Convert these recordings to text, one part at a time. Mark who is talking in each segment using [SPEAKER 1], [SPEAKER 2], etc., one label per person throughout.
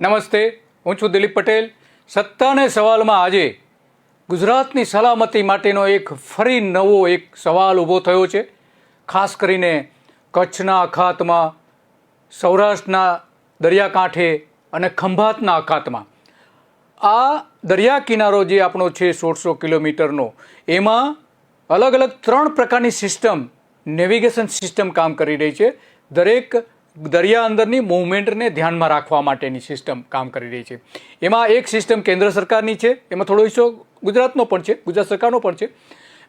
[SPEAKER 1] નમસ્તે, હું છું દિલીપ પટેલ. સત્તાને સવાલમાં આજે ગુજરાતની સલામતી માટેનો એક ફરી નવો એક સવાલ ઊભો થયો છે. ખાસ કરીને કચ્છના અખાતમાં, સૌરાષ્ટ્રના દરિયાકાંઠે અને ખંભાતના અખાતમાં. આ દરિયા કિનારો જે આપણો છે 1600 કિલોમીટરનો, એમાં અલગ અલગ 3 પ્રકારની સિસ્ટમ, નેવિગેશન સિસ્ટમ કામ કરી રહી છે. દરેક દરિયા અંદરની મૂવમેન્ટને ધ્યાનમાં રાખવા માટેની સિસ્ટમ કામ કરી રહી છે. એમાં એક સિસ્ટમ કેન્દ્ર સરકારની છે, એમાં થોડો હિસ્સો ગુજરાતનો પણ છે, ગુજરાત સરકારનો પણ છે.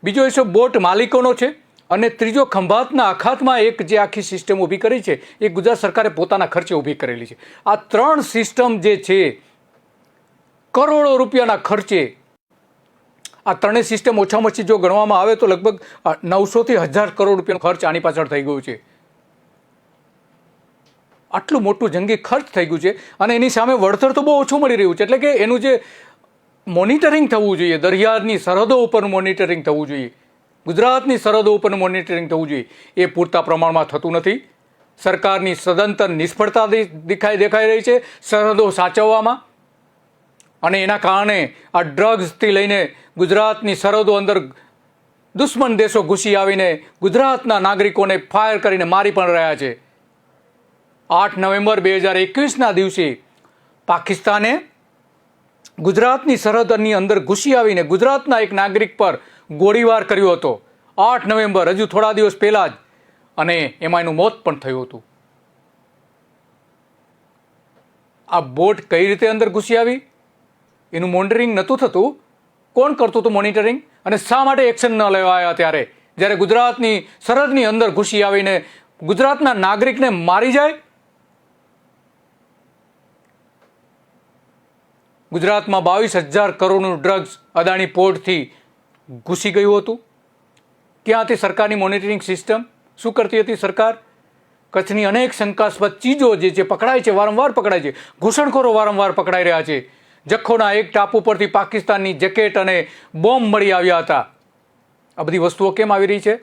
[SPEAKER 1] બીજો હિસ્સો બોટ માલિકોનો છે અને ત્રીજો ખંભાતના અખાતમાં એક જે આખી સિસ્ટમ ઊભી કરી છે એ ગુજરાત સરકારે પોતાના ખર્ચે ઊભી કરેલી છે. આ 3 સિસ્ટમ જે છે કરોડો રૂપિયાના ખર્ચે, આ 3 સિસ્ટમ ઓછામાં ઓછી જો ગણવામાં આવે તો લગભગ 900 થી 1000 કરોડ રૂપિયાનો ખર્ચ આની પાછળ થઈ ગયો છે. આટલું મોટું જંગી ખર્ચ થઈ ગયું છે અને એની સામે વળતર તો બહુ ઓછું મળી રહ્યું છે. એટલે કે એનું જે મોનિટરિંગ થવું જોઈએ, દરિયાની સરહદો ઉપર મોનિટરિંગ થવું જોઈએ, ગુજરાતની સરહદો ઉપર મોનિટરિંગ થવું જોઈએ, એ પૂરતા પ્રમાણમાં થતું નથી. સરકારની સદંતર નિષ્ફળતા દેખાઈ રહી છે સરહદો સાચવવામાં. અને એના કારણે આ ડ્રગ્સથી લઈને ગુજરાતની સરહદો અંદર દુશ્મન દેશો ઘૂસી આવીને ગુજરાતના નાગરિકોને ફાયર કરીને મારી પણ રહ્યા છે. 8 નવેમ્બર 2021ના દિવસે પાકિસ્તાને ગુજરાતની સરહદની અંદર ઘૂસી આવીને ગુજરાતના એક નાગરિક પર ગોળીબાર કર્યો હતો. 8 નવેમ્બર, હજુ થોડા દિવસ પહેલાં જ. અને એમાં એનું મોત પણ થયું હતું. આ બોટ કઈ રીતે અંદર ઘૂસી આવી એનું મોનિટરિંગ નહોતું થતું. કોણ કરતું હતું મોનિટરિંગ? અને શા માટે એક્શન ન લેવાયા ત્યારે, જ્યારે ગુજરાતની સરહદની અંદર ઘૂસી આવીને ગુજરાતના નાગરિકને મારી જાય? ગુજરાતમાં 22,000 કરોડનું ડ્રગ્સ અદાણી પોર્ટથી ઘૂસી ગયું હતું. ક્યાં હતી સરકારની મોનિટરિંગ સિસ્ટમ? શું કરતી હતી સરકાર? કચ્છની અનેક શંકાસ્પદ ચીજો જે પકડાય છે, વારંવાર પકડાય છે, ઘૂસણખોરો વારંવાર પકડાઈ રહ્યા છે. જખૌના એક ટાપુ પરથી પાકિસ્તાનની જેકેટ અને બોમ્બ મળી આવ્યા હતા. આ બધી વસ્તુઓ કેમ આવી રહી છે?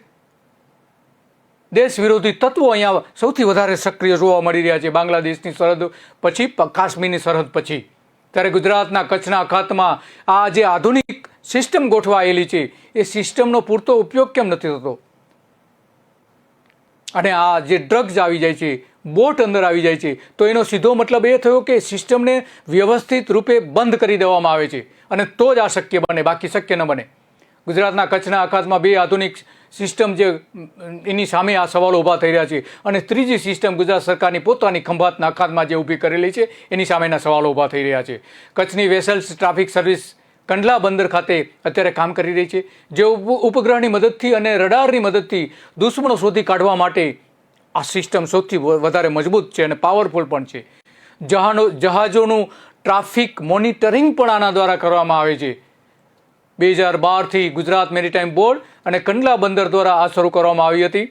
[SPEAKER 1] દેશ વિરોધી તત્વો અહીંયા સૌથી વધારે સક્રિય જોવા મળી રહ્યા છે બાંગ્લાદેશની સરહદ પછી, કાશ્મીરની સરહદ પછી. ત્યારે ગુજરાતના કચ્છના અખાતમાં આ જે આધુનિક સિસ્ટમ ગોઠવાયેલી છે એ સિસ્ટમનો પૂરતો ઉપયોગ કેમ નથી થતો? અને આ જે ડ્રગ્સ આવી જાય છે, બોટ અંદર આવી જાય છે, તો એનો સીધો મતલબ એ થયો કે સિસ્ટમને વ્યવસ્થિત રૂપે બંધ કરી દેવામાં આવે છે અને તો જ આ શક્ય બને, બાકી શક્ય ન બને. ગુજરાતના કચ્છના અખાતમાં 2 આધુનિક સિસ્ટમ જે એની સામે આ સવાલો ઊભા થઈ રહ્યા છે અને ત્રીજી સિસ્ટમ ગુજરાત સરકારની પોતાની ખંભાતના અખાતમાં જે ઊભી કરેલી છે એની સામેના સવાલો ઊભા થઈ રહ્યા છે. કચ્છની વેસલ્સ ટ્રાફિક સર્વિસ કંડલા બંદર ખાતે અત્યારે કામ કરી રહી છે, જે ઉપગ્રહની મદદથી અને રડારની મદદથી દુશ્મનો શોધી કાઢવા માટે આ સિસ્ટમ સૌથી વધારે મજબૂત છે અને પાવરફુલ પણ છે. જહાજોનું ટ્રાફિક મોનિટરિંગ પણ આના દ્વારા કરવામાં આવે છે. 2012થી ગુજરાત મેરીટાઈમ બોર્ડ અને કંડલા બંદર દ્વારા આ શરૂ કરવામાં આવી હતી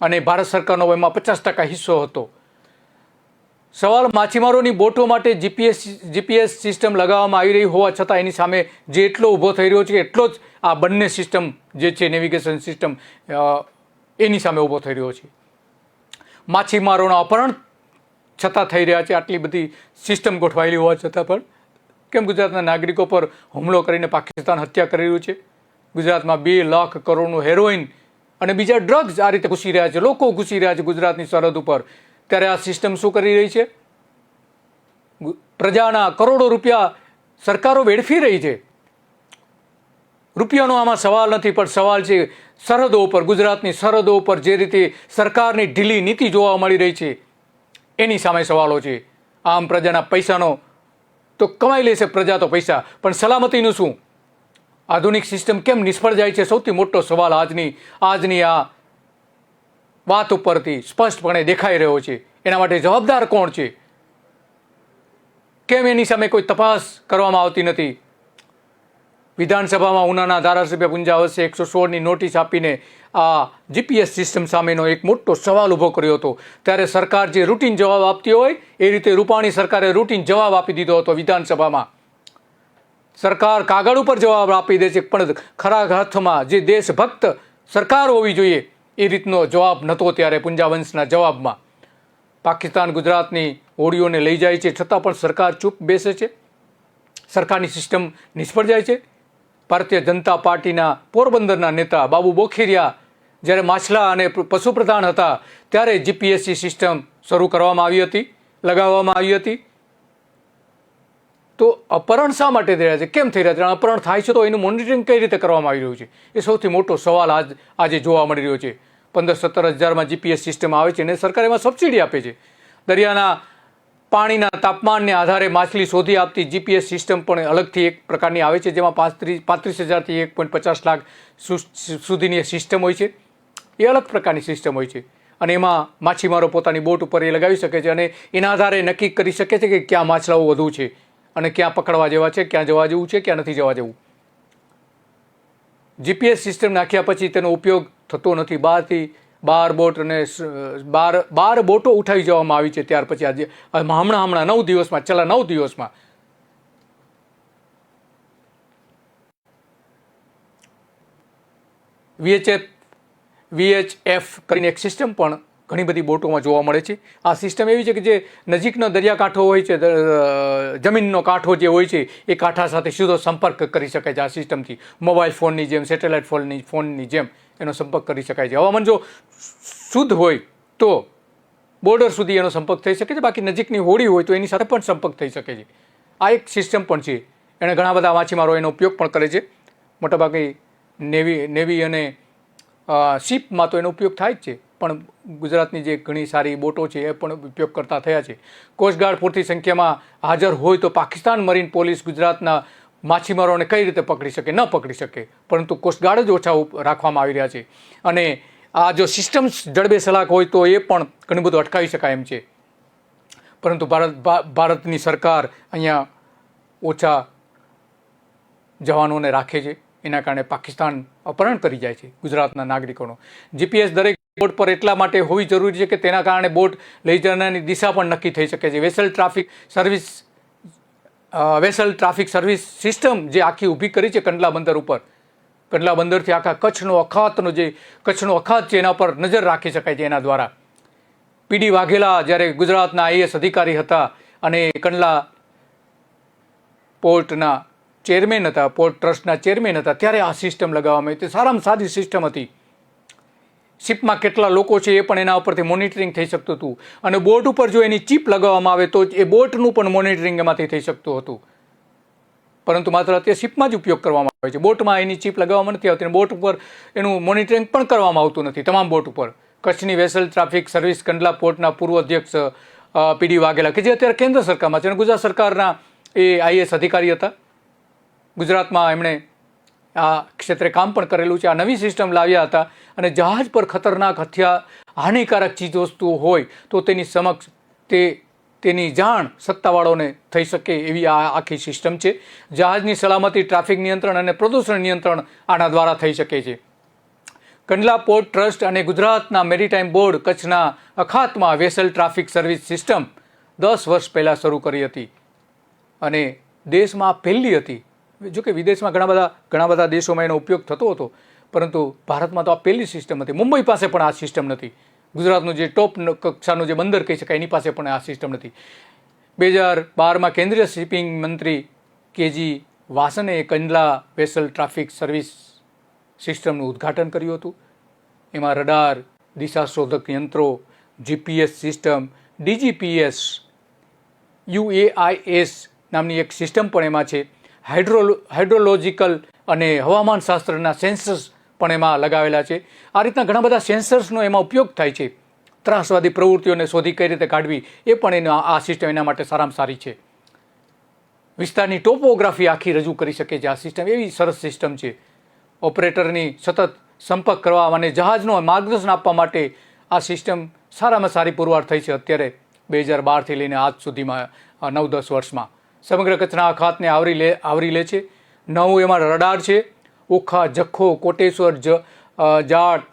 [SPEAKER 1] અને ભારત સરકારનો એમાં 50% હિસ્સો હતો. સવાલ માછીમારોની બોટો માટે જીપીએસ સિસ્ટમ લગાવવામાં આવી રહી હોવા છતાં એની સામે જે એટલો ઊભો થઈ રહ્યો છે એટલો જ આ બંને સિસ્ટમ જે છે નેવિગેશન સિસ્ટમ એની સામે ઊભો થઈ રહ્યો છે. માછીમારોના અપહરણ છતાં થઈ રહ્યા છે. આટલી બધી સિસ્ટમ ગોઠવાયેલી હોવા છતાં પણ કેમ ગુજરાતના નાગરિકો પર હુમલો કરીને પાકિસ્તાન હત્યા કરી રહ્યું છે? ગુજરાતમાં 2 લાખ કરોડનું હેરોઇન અને બીજા ડ્રગ્સ આ રીતે ઘૂસી રહ્યા છે, લોકો ઘૂસી રહ્યા છે ગુજરાતની સરહદ ઉપર. ત્યારે આ સિસ્ટમ શું કરી રહી છે? પ્રજાના કરોડો રૂપિયા સરકારો વેડફી રહી છે. રૂપિયાનો આમાં સવાલ નથી, પણ સવાલ છે સરહદો ઉપર, ગુજરાતની સરહદો ઉપર જે રીતે સરકારની ઢીલી નીતિ જોવા મળી રહી છે એની સામે સવાલો છે. આમ પ્રજાના પૈસાનો તો કમાઈ લેશે પ્રજા તો પૈસા, પણ સલામતીનું શું? આધુનિક સિસ્ટમ કેમ નિષ્ફળ જાય છે? સૌથી મોટો સવાલ આજની આ વાત ઉપરથી સ્પષ્ટપણે દેખાઈ રહ્યો છે. એના માટે જવાબદાર કોણ છે? કેમ એની સામે કોઈ તપાસ કરવામાં આવતી નથી? વિધાનસભામાં ઉનાના ધારાસભ્ય પુંજા વચ્ચે 116ની નોટિસ આપીને આ જીપીએસ સિસ્ટમ સામેનો એક મોટો સવાલ ઊભો કર્યો હતો. ત્યારે સરકાર જે રૂટીન જવાબ આપતી હોય એ રીતે રૂપાણી સરકારે રૂટીન જવાબ આપી દીધો હતો વિધાનસભામાં. સરકાર કાગળ ઉપર જવાબ આપી દે છે, પણ ખરા અર્થમાં જે દેશભક્ત સરકાર હોવી જોઈએ એ રીતનો જવાબ નહોતો ત્યારે પુંજા વંશના જવાબમાં. પાકિસ્તાન ગુજરાતની હોડીઓને લઈ જાય છે, છતાં પણ સરકાર ચૂપ બેસે છે. સરકારની સિસ્ટમ નિષ્ફળ જાય છે. ભારતીય જનતા પાર્ટીના પોરબંદરના નેતા બાબુ બોખીરિયા જ્યારે માછલા અને પશુપ્રધાન હતા ત્યારે જીપીએસસી સિસ્ટમ શરૂ કરવામાં આવી હતી, લગાવવામાં આવી હતી. તો અપહરણ શા માટે થઈ રહ્યા છે, કેમ થઈ રહ્યા છે, અપહરણ થાય છે તો એનું મોનિટરિંગ કઈ રીતે કરવામાં આવી રહ્યું છે, એ સૌથી મોટો સવાલ આજે જોવા મળી રહ્યો છે. 15-17 હજારમાં જીપીએસ સિસ્ટમ આવે છે અને સરકાર એમાં સબસિડી આપે છે. દરિયાના પાણીના તાપમાનને આધારે માછલી શોધી આપતી જીપીએસ સિસ્ટમ પણ અલગથી એક પ્રકારની આવે છે, જેમાં 35,000થી 1.50 લાખ સુધીની સિસ્ટમ હોય છે. એ અલગ પ્રકારની સિસ્ટમ હોય છે અને એમાં માછીમારો પોતાની બોટ ઉપર એ લગાવી શકે છે અને એના આધારે નક્કી કરી શકે છે કે ક્યાં માછલાઓ વધુ છે અને ક્યાં પકડવા જેવા છે, ક્યાં જવા જેવું છે, ક્યાં નથી જવા જેવું. જીપીએસ સિસ્ટમ નાખ્યા પછી તેનો ઉપયોગ થતો નથી. 12 બોટ અને 12 બોટો ઉઠાવી જવામાં આવી છે. ત્યાર પછી આજે હમણાં 9 દિવસમાં, છેલ્લા 9 દિવસમાં VHF કરીને એક સિસ્ટમ પણ ઘણી બધી બોટોમાં જોવા મળે છે. આ સિસ્ટમ એવી છે કે જે નજીકનો દરિયાકાંઠો હોય છે, જમીનનો કાંઠો જે હોય છે એ કાંઠા સાથે સીધો સંપર્ક કરી શકાય છે. આ સિસ્ટમથી મોબાઈલ ફોનની જેમ, સેટેલાઇટ ફોનની જેમ એનો સંપર્ક કરી શકાય છે. હવામાન જો શુદ્ધ હોય તો બોર્ડર સુધી એનો સંપર્ક થઈ શકે છે, બાકી નજીકની હોડી હોય તો એની સાથે પણ સંપર્ક થઈ શકે છે. આ એક સિસ્ટમ પણ છે. એણે ઘણા બધા માછીમારો એનો ઉપયોગ પણ કરે છે. મોટાભાગે નેવી અને શિપમાં તો એનો ઉપયોગ થાય જ છે, પણ ગુજરાતની જે ઘણી સારી બોટો છે એ પણ ઉપયોગ કરતા થયા છે. કોસ્ટગાર્ડ પૂરતી સંખ્યામાં હાજર હોય તો પાકિસ્તાન મરીન પોલીસ ગુજરાતના માછીમારોને કઈ રીતે પકડી શકે, ન પકડી શકે, પરંતુ કોસ્ટગાર્ડ જ ઓછા રાખવામાં આવી રહ્યા છે. અને આ જો સિસ્ટમ જડબે સલાક હોય તો એ પણ ઘણું બધું અટકાવી શકાય એમ છે. પરંતુ ભારતની સરકાર અહીંયા ઓછા જવાનોને રાખે છે, એના કારણે પાકિસ્તાન અપહરણ કરી જાય છે ગુજરાતના નાગરિકોનો. જીપીએસ દરેક બોટ પર એટલા માટે હોવી જરૂરી છે કે તેના કારણે બોટ લઈ જનારની દિશા પણ નક્કી થઈ શકે છે. વેસલ ટ્રાફિક સર્વિસ સિસ્ટમ જે આખી ઊભી કરી છે કંડલા બંદર ઉપર, કંડલા બંદરથી આખા કચ્છનો અખાત છે એના પર નજર રાખી શકાય છે. એના દ્વારા પીડી વાઘેલા જ્યારે ગુજરાતના આઈએએસ અધિકારી હતા અને કંડલા પોર્ટના ચેરમેન હતા, પોર્ટ ટ્રસ્ટના ચેરમેન હતા, ત્યારે આ સિસ્ટમ લગાવવામાં આવી. તે સારામાં સારી સિસ્ટમ હતી. શિપમાં કેટલા લોકો છે એ પણ એના ઉપરથી મોનિટરિંગ થઈ શકતું હતું અને બોટ ઉપર જો એની ચીપ લગાવવામાં આવે તો એ બોટનું પણ મોનિટરિંગ એમાંથી થઈ શકતું હતું. પરંતુ માત્ર અત્યારે શિપમાં જ ઉપયોગ કરવામાં આવે છે, બોટમાં એની ચીપ લગાવવામાં નથી આવતી અને બોટ ઉપર એનું મોનિટરિંગ પણ કરવામાં આવતું નથી તમામ બોટ ઉપર. કચ્છની વેસલ ટ્રાફિક સર્વિસ કંડલા પોર્ટના પૂર્વ અધ્યક્ષ પીડી વાઘેલા કે જે અત્યારે કેન્દ્ર સરકારમાં છે અને ગુજરાત સરકારના એ આઈએએસ અધિકારી હતા. ગુજરાતમાં એમણે આ ક્ષેત્રે કામ પણ કરેલું છે. આ નવી સિસ્ટમ લાવ્યા હતા અને જહાજ પર ખતરનાક હાનિકારક ચીજવસ્તુઓ હોય તો તેની સમક્ષ તેની જાણ સત્તાવાળાઓને થઈ શકે એવી આ આખી સિસ્ટમ છે. જહાજની સલામતી, ટ્રાફિક નિયંત્રણ અને પ્રદૂષણ નિયંત્રણ આના દ્વારા થઈ શકે છે. કંડલા પોર્ટ ટ્રસ્ટ અને ગુજરાતના મેરીટાઈમ બોર્ડ કચ્છના અખાતમાં વેસલ ટ્રાફિક સર્વિસ સિસ્ટમ 10 વર્ષ પહેલાં શરૂ કરી હતી અને દેશમાં પહેલી હતી. જોકે વિદેશમાં ઘણા બધા દેશોમાં એનો ઉપયોગ થતો હતો, પરંતુ ભારતમાં તો આ પહેલી સિસ્ટમ હતી. મુંબઈ પાસે પણ આ સિસ્ટમ નથી. ગુજરાતનું જે ટોપ કક્ષાનું જે બંદર કહી શકાય એની પાસે પણ આ સિસ્ટમ નથી. 2012માં કેન્દ્રીય શિપિંગ મંત્રી કેજી વાસને કંડલા વેસલ ટ્રાફિક સર્વિસ સિસ્ટમનું ઉદ્ઘાટન કર્યું હતું. એમાં રડાર, દિશાશોધક યંત્રો, જીપીએસ સિસ્ટમ, ડીજીપીએસ, UAIS નામની એક સિસ્ટમ પણ એમાં છે. હાઇડ્રોલોજિકલ અને હવામાન શાસ્ત્રના સેન્સર્સ પણ એમાં લગાવેલા છે. આ રીતના ઘણા બધા સેન્સર્સનો એમાં ઉપયોગ થાય છે. ત્રાસવાદી પ્રવૃત્તિઓને શોધી કઈ રીતે કાઢવી એ પણ આ સિસ્ટમ એના માટે સારામાં સારી છે. વિસ્તારની ટોપોગ્રાફી આખી રજૂ કરી શકે છે. આ સિસ્ટમ એવી સરસ સિસ્ટમ છે. ઓપરેટરની સતત સંપર્ક કરવા અને જહાજનો માર્ગદર્શન આપવા માટે આ સિસ્ટમ સારામાં સારી પુરવાર થઈ છે. અત્યારે 2012થી લઈને આજ સુધીમાં 9-10 વર્ષમાં સમગ્ર કચ્છના અખાતને આવરી લે છે. 9 એમાં રડાર છે. ઓખા, જખો, કોટેશ્વર, જાટ,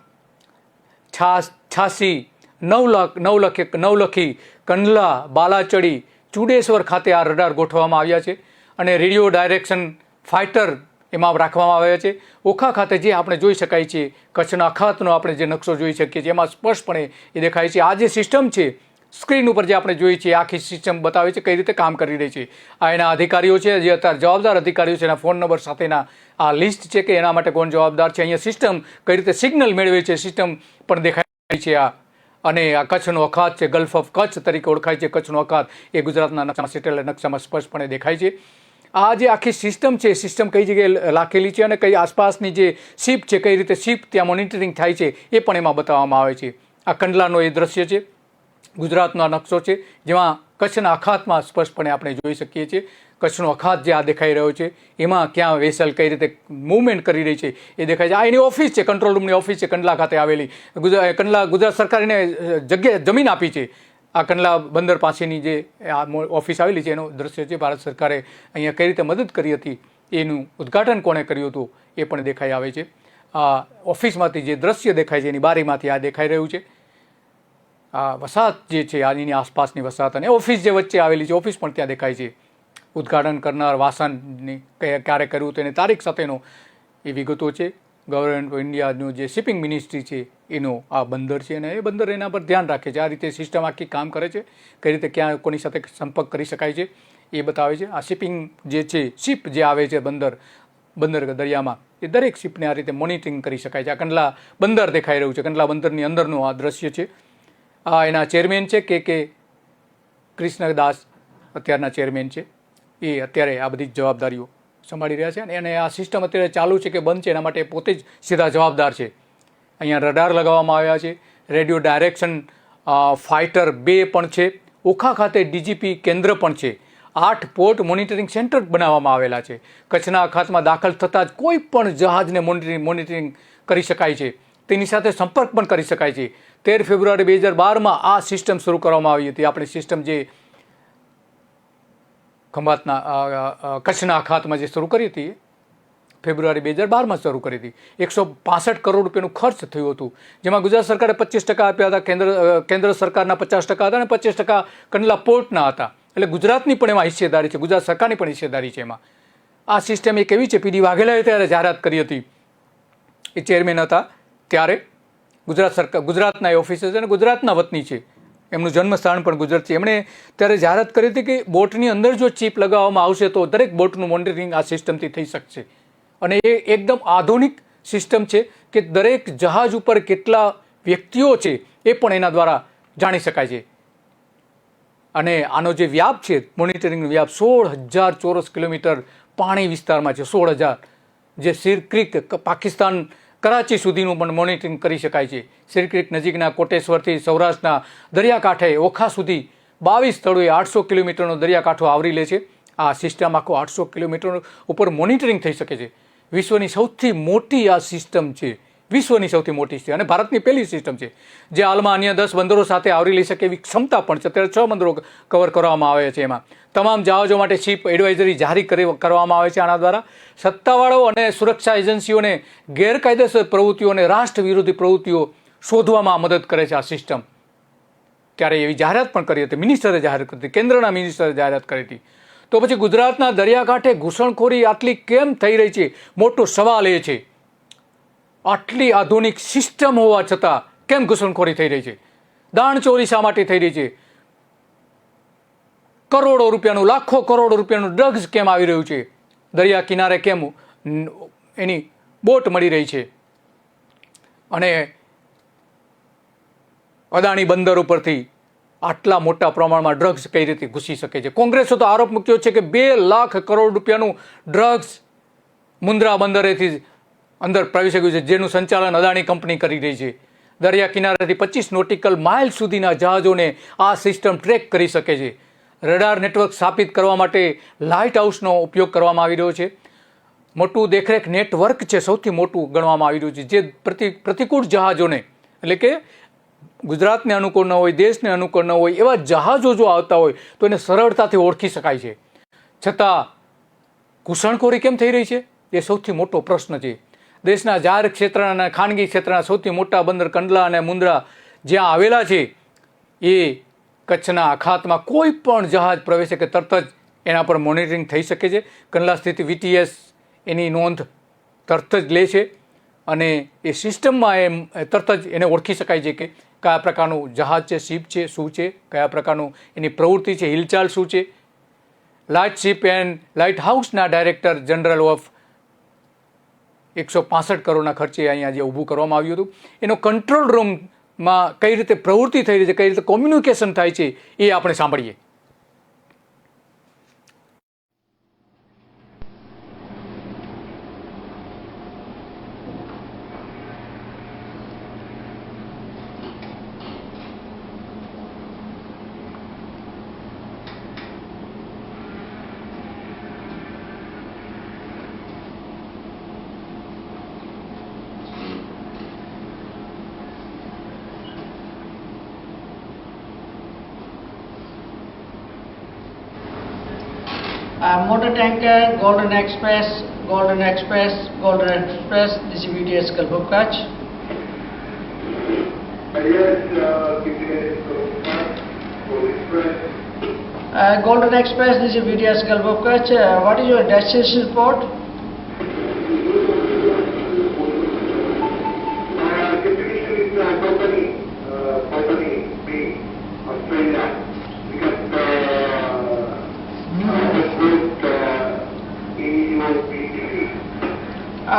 [SPEAKER 1] છાસી, નવલખી, કંડલા, બાલાચડી, ચુડેશ્વર ખાતે આ રડાર ગોઠવવામાં આવ્યા છે અને રેડિયો ડાયરેક્શન ફાઇટર એમાં રાખવામાં આવ્યા છે. ઓખા ખાતે જે આપણે જોઈ શકાય છે, કચ્છના અખાતનો આપણે જે નકશો જોઈ શકીએ છીએ એમાં સ્પષ્ટપણે એ દેખાય છે. આ જે સિસ્ટમ છે સ્ક્રીન ઉપર જે આપણે જોઈએ છીએ આખી સિસ્ટમ બતાવે છે કઈ રીતે કામ કરી રહી છે. આ એના અધિકારીઓ છે, જે અત્યારે જવાબદાર અધિકારીઓ છે, એના ફોન નંબર સાથેના આ લિસ્ટ છે કે એના માટે કોણ જવાબદાર છે. અહીંયા સિસ્ટમ કઈ રીતે સિગ્નલ મેળવે છે સિસ્ટમ પણ દેખાય છે. અને આ કચ્છનો અખાત છે, ગલ્ફ ઓફ કચ્છ તરીકે ઓળખાય છે. કચ્છનો અખાત એ ગુજરાતના નકશામાં, સેટેલાઇટ નકશામાં સ્પષ્ટપણે દેખાય છે. આ જે આખી સિસ્ટમ છે, સિસ્ટમ કઈ જગ્યાએ રાખેલી છે અને કઈ આસપાસની જે શિપ છે, કઈ રીતે શિપ ત્યાં મોનિટરિંગ થાય છે એ પણ એમાં બતાવવામાં આવે છે. આ કંડલાનો એ દ્રશ્ય છે, ગુજરાતનો આ નકશો છે, જેમાં કચ્છના અખાતમાં સ્પષ્ટપણે આપણે જોઈ શકીએ છીએ. કચ્છનો અખાત જે આ દેખાઈ રહ્યો છે એમાં ક્યાં વેસલ કઈ રીતે મૂવમેન્ટ કરી રહી છે એ દેખાય છે. આ એની ઓફિસ છે, કંટ્રોલ રૂમની ઓફિસ છે, કંડલા ખાતે આવેલી. ગુજરાત સરકારને જમીન આપી છે. આ કંડલા બંદર પાસેની જે આ ઓફિસ આવેલી છે એનું દ્રશ્ય છે. ભારત સરકારે અહીંયા કઈ રીતે મદદ કરી હતી એનું ઉદ્ઘાટન કોણે કર્યું હતું એ પણ દેખાઈ આવે છે. આ ઓફિસમાંથી જે દ્રશ્ય દેખાય છે એની બારીમાંથી આ દેખાઈ રહ્યું છે. આ વસાહત જે છે આની આસપાસની વસાહત અને ઓફિસ જે વચ્ચે આવેલી છે ઓફિસ પણ ત્યાં દેખાય છે. ઉદ્ઘાટન કરનાર વાસણની ક્યારે કર્યું તેની તારીખ સાથેનો એ વિગતો છે. ગવર્મેન્ટ ઓફ ઇન્ડિયાનું જે શિપિંગ મિનિસ્ટ્રી છે એનો આ બંદર છે અને એ બંદર એના પર ધ્યાન રાખે છે. આ રીતે સિસ્ટમ આખી કામ કરે છે, કઈ રીતે ક્યાં કોની સાથે સંપર્ક કરી શકાય છે એ બતાવે છે. આ શિપિંગ જે છે, શિપ જે આવે છે બંદર દરિયામાં, એ દરેક શિપને આ રીતે મોનિટરિંગ કરી શકાય છે. આ કંડલા બંદર દેખાઈ રહ્યું છે, કંડલા બંદરની અંદરનું આ દ્રશ્ય છે. આ એના ચેરમેન છે કે કૃષ્ણદાસ અત્યારના ચેરમેન છે. એ અત્યારે આ બધી જવાબદારીઓ સંભાળી રહ્યા છે અને આ સિસ્ટમ અત્યારે ચાલુ છે કે બંધ છે એના માટે પોતે જ સીધા જવાબદાર છે. અહીંયા રડાર લગાવવામાં આવ્યા છે, રેડિયો ડાયરેક્શન ફાઇટર 2 પણ છે. ઓખા ખાતે ડીજીપી કેન્દ્ર પણ છે. 8 પોર્ટ મોનિટરિંગ સેન્ટર બનાવવામાં આવેલા છે. કચ્છના અખાતમાં દાખલ થતાં જ કોઈ પણ જહાજને મોનિટરિંગ કરી શકાય છે, તેની સાથે સંપર્ક પણ કરી શકાય છે. 13 ફેબ્રુઆરી 2012માં આ સિસ્ટમ શરૂ કરવામાં આવી હતી. આપણી સિસ્ટમ જે ખંભાતના કચ્છના અખાતમાં જે શરૂ કરી હતી ફેબ્રુઆરી 2012માં શરૂ કરી હતી. 165 કરોડ રૂપિયાનું ખર્ચ થયું હતું, જેમાં ગુજરાત સરકારે 25% આપ્યા હતા, કેન્દ્ર સરકારના 50% હતા અને 25% કંડલા પોર્ટના હતા. એટલે ગુજરાતની પણ એમાં હિસ્સેદારી છે, ગુજરાત સરકારની પણ હિસ્સેદારી છે એમાં. આ સિસ્ટમ એક એવી છે, પીડી વાઘેલાએ ત્યારે જાહેરાત કરી હતી, એ ચેરમેન હતા ત્યારે. ગુજરાતના એ ઓફિસર છે અને ગુજરાતના વતની છે, એમનું જન્મસ્થાન પણ ગુજરાત છે. એમણે ત્યારે જાહેરાત કરી હતી કે બોટની અંદર જો ચીપ લગાવવામાં આવશે તો દરેક બોટનું મોનિટરિંગ આ સિસ્ટમથી થઈ શકશે. અને એ એકદમ આધુનિક સિસ્ટમ છે કે દરેક જહાજ ઉપર કેટલા વ્યક્તિઓ છે એ પણ એના દ્વારા જાણી શકાય છે. અને આનો જે વ્યાપ છે, મોનિટરિંગનો વ્યાપ 16,000 ચોરસ કિલોમીટર પાણી વિસ્તારમાં છે. 16,000 જે સિર ક્રીક પાકિસ્તાન કરાચી સુધીનું પણ મોનિટરિંગ કરી શકાય છે. સિર ક્રીક નજીકના કોટેશ્વરથી સૌરાષ્ટ્રના દરિયાકાંઠે ઓખા સુધી 22 સ્થળોએ 800 કિલોમીટરનો દરિયાકાંઠો આવરી લે છે. આ સિસ્ટમ આખો 800 કિલોમીટર ઉપર મોનિટરિંગ થઈ શકે છે. વિશ્વની સૌથી મોટી આ સિસ્ટમ છે, વિશ્વની સૌથી મોટી છે અને ભારતની પહેલી સિસ્ટમ છે જે હાલમાં અન્ય 10 બંદરો સાથે આવરી લઈ શકે એવી ક્ષમતા પણ છે. અત્યારે 6 બંદરો કવર કરવામાં આવે છે. એમાં તમામ જહાજો માટે શિપ એડવાઇઝરી જારી કરવામાં આવે છે. આના દ્વારા સત્તાવાળાઓ અને સુરક્ષા એજન્સીઓને ગેરકાયદેસર પ્રવૃત્તિઓ અને રાષ્ટ્ર વિરોધી પ્રવૃત્તિઓ શોધવામાં મદદ કરે છે આ સિસ્ટમ. ત્યારે એવી જાહેરાત પણ કરી હતી, મિનિસ્ટરે જાહેરાત કરી હતી, કેન્દ્રના મિનિસ્ટરે જાહેરાત કરી હતી. તો પછી ગુજરાતના દરિયાકાંઠે ઘૂસણખોરી આટલી કેમ થઈ રહી છે? મોટો સવાલ એ છે. આટલી આધુનિક સિસ્ટમ હોવા છતાં કેમ ઘૂસણખોરી થઈ રહી છે? દાણચોરી શા માટે થઈ રહી છે? કરોડો રૂપિયાનું, લાખો કરોડો રૂપિયાનું ડ્રગ્સ કેમ આવી રહ્યું છે? દરિયા કિનારે કેમ એની બોટ મળી રહી છે? અને અદાણી બંદર ઉપરથી આટલા મોટા પ્રમાણમાં ડ્રગ્સ કઈ રીતે ઘૂસી શકે છે? કોંગ્રેસે તો આરોપ મૂક્યો છે કે 2 લાખ કરોડ રૂપિયાનું ડ્રગ્સ મુન્દ્રા બંદરેથી અંદર પ્રવેશી ગયું છે, જેનું સંચાલન અદાણી કંપની કરી રહી છે. દરિયા કિનારેથી 25 નોટિકલ માઇલ સુધીના જહાજોને આ સિસ્ટમ ટ્રેક કરી શકે છે. રડાર નેટવર્ક સ્થાપિત કરવા માટે લાઇટ હાઉસનો ઉપયોગ કરવામાં આવી રહ્યો છે. મોટું દેખરેખ નેટવર્ક છે, સૌથી મોટું ગણવામાં આવી રહ્યું છે, જે પ્રતિકૂળ જહાજોને, એટલે કે ગુજરાતને અનુકૂળ ન હોય, દેશને અનુકૂળ ન હોય એવા જહાજો જો આવતા હોય તો એને સરળતાથી ઓળખી શકાય છે. છતાં ઘૂસણખોરી કેમ થઈ રહી છે એ સૌથી મોટો પ્રશ્ન છે. દેશના જાહેર ક્ષેત્રના અને ખાનગી ક્ષેત્રના સૌથી મોટા બંદર કંડલા અને મુન્દ્રા જ્યાં આવેલા છે, એ કચ્છના અખાતમાં કોઈ પણ જહાજ પ્રવેશે કે તરત જ એના પર મોનિટરિંગ થઈ શકે છે. કંડલા સ્થિત VTS એની નોંધ તરત જ લે છે અને એ સિસ્ટમમાં એમ તરત જ એને ઓળખી શકાય છે કે કયા પ્રકારનું જહાજ છે, શિપ છે, શું છે, કયા પ્રકારનું એની પ્રવૃત્તિ છે, હિલચાલ શું છે. લાઇટ શિપ એન્ડ લાઇટ હાઉસના ડાયરેક્ટર જનરલ ઓફ 165 કરોડના ખર્ચે અહીંયા જે ઊભું કરવામાં આવ્યું હતું, એનો કંટ્રોલ રૂમમાં કઈ રીતે પ્રવૃત્તિ થઈ રહી છે, કઈ રીતે કોમ્યુનિકેશન થાય છે, એ આપણે સાંભળીએ.
[SPEAKER 2] Motor tanker, Golden Express, Golden Express, Golden Express. This is VTS Kalbukach. Golden Express. This is VTS Kalbukach. What is your destination port?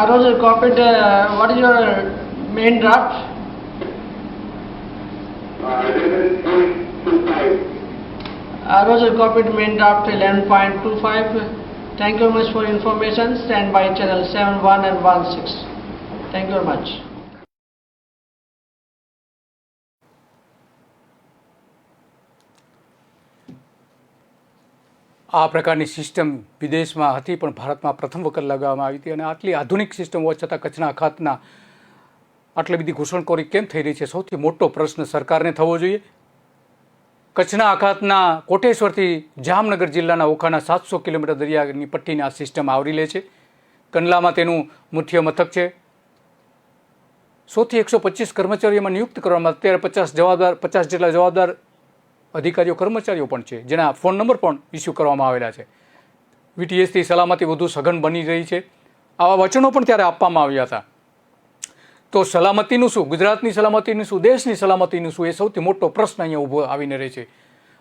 [SPEAKER 2] Roger, copied. What is your main draft? Roger, copied main draft 11.25. Thank you very much for information. Stand by channel 71 and 16. Thank you very much.
[SPEAKER 1] આ પ્રકારની system વિદેશમાં હતી પણ ભારતમાં પ્રથમ વખત લગાવવામાં આવી હતી અને આટલી આધુનિક સિસ્ટમ હોવા છતાં કચ્છના અખાતના આટલી બધી ઘૂસણખોરી કેમ થઈ રહી છે, સૌથી મોટો પ્રશ્ન સરકારને થવો જોઈએ. કચ્છના અખાતના કોટેશ્વરથી જામનગર જિલ્લાના ઓખાના 700 કિલોમીટર દરિયાની પટ્ટીને આ સિસ્ટમ આવરી લે છે. કંડલામાં તેનું મુખ્ય મથક છે. 100 થી 125 કર્મચારીઓમાં નિયુક્ત કરવામાં, અત્યારે 50 જેટલા જવાબદાર અધિકારીઓ કર્મચારીઓ પણ છે, જેના ફોન નંબર પણ ઇસ્યુ કરવામાં આવેલા છે. VTSથી સલામતી વધુ સઘન બની રહી છે, આવા વચનો પણ ત્યારે આપવામાં આવ્યા હતા. તો સલામતીનું શું, ગુજરાતની સલામતીનું શું, દેશની સલામતીનું શું, એ સૌથી મોટો પ્રશ્ન અહીંયા ઊભો આવીને રહે છે.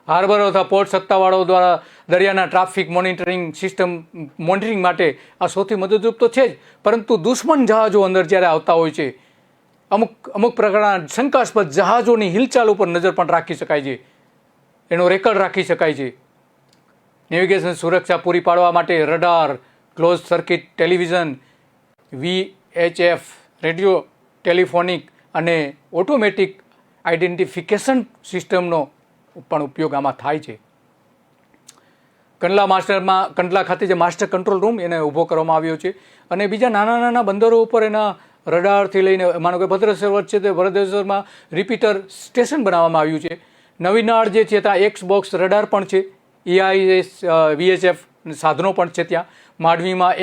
[SPEAKER 1] હાર્બર અથવા પોર્ટ સત્તાવાળાઓ દ્વારા દરિયાના ટ્રાફિક મોનિટરિંગ સિસ્ટમ મોનિટરિંગ માટે આ સૌથી મદદરૂપ તો છે જ, પરંતુ દુશ્મન જહાજો અંદર જ્યારે આવતા હોય છે, અમુક પ્રકારના શંકાસ્પદ જહાજોની હિલચાલ ઉપર નજર પણ રાખી શકાય છે, એનો રેકોર્ડ રાખી શકાય છે. નેવિગેશન સુરક્ષા પૂરી પાડવા માટે radar, close circuit television, VHF radio telephonic અને ઓટોમેટિક આઇડેન્ટિફિકેશન સિસ્ટમનો પણ ઉપયોગ આમાં થાય છે. કંડલા ખાતે જે માસ્ટર કંટ્રોલ રૂમ એને ઊભો કરવામાં આવ્યો છે અને બીજા નાના નાના બંદરો ઉપર એના રડારથી લઈને, માનો કે ભદ્રેશ્વર છે તે ભદ્રેશ્વરમાં રિપીટર સ્ટેશન બનાવવામાં આવ્યું છે. નવીનાળ જે છે ત્યાં એક્સ બોક્સ રડાર પણ છે, EIS VHF સાધનો પણ છે ત્યાં. માંડવીમાં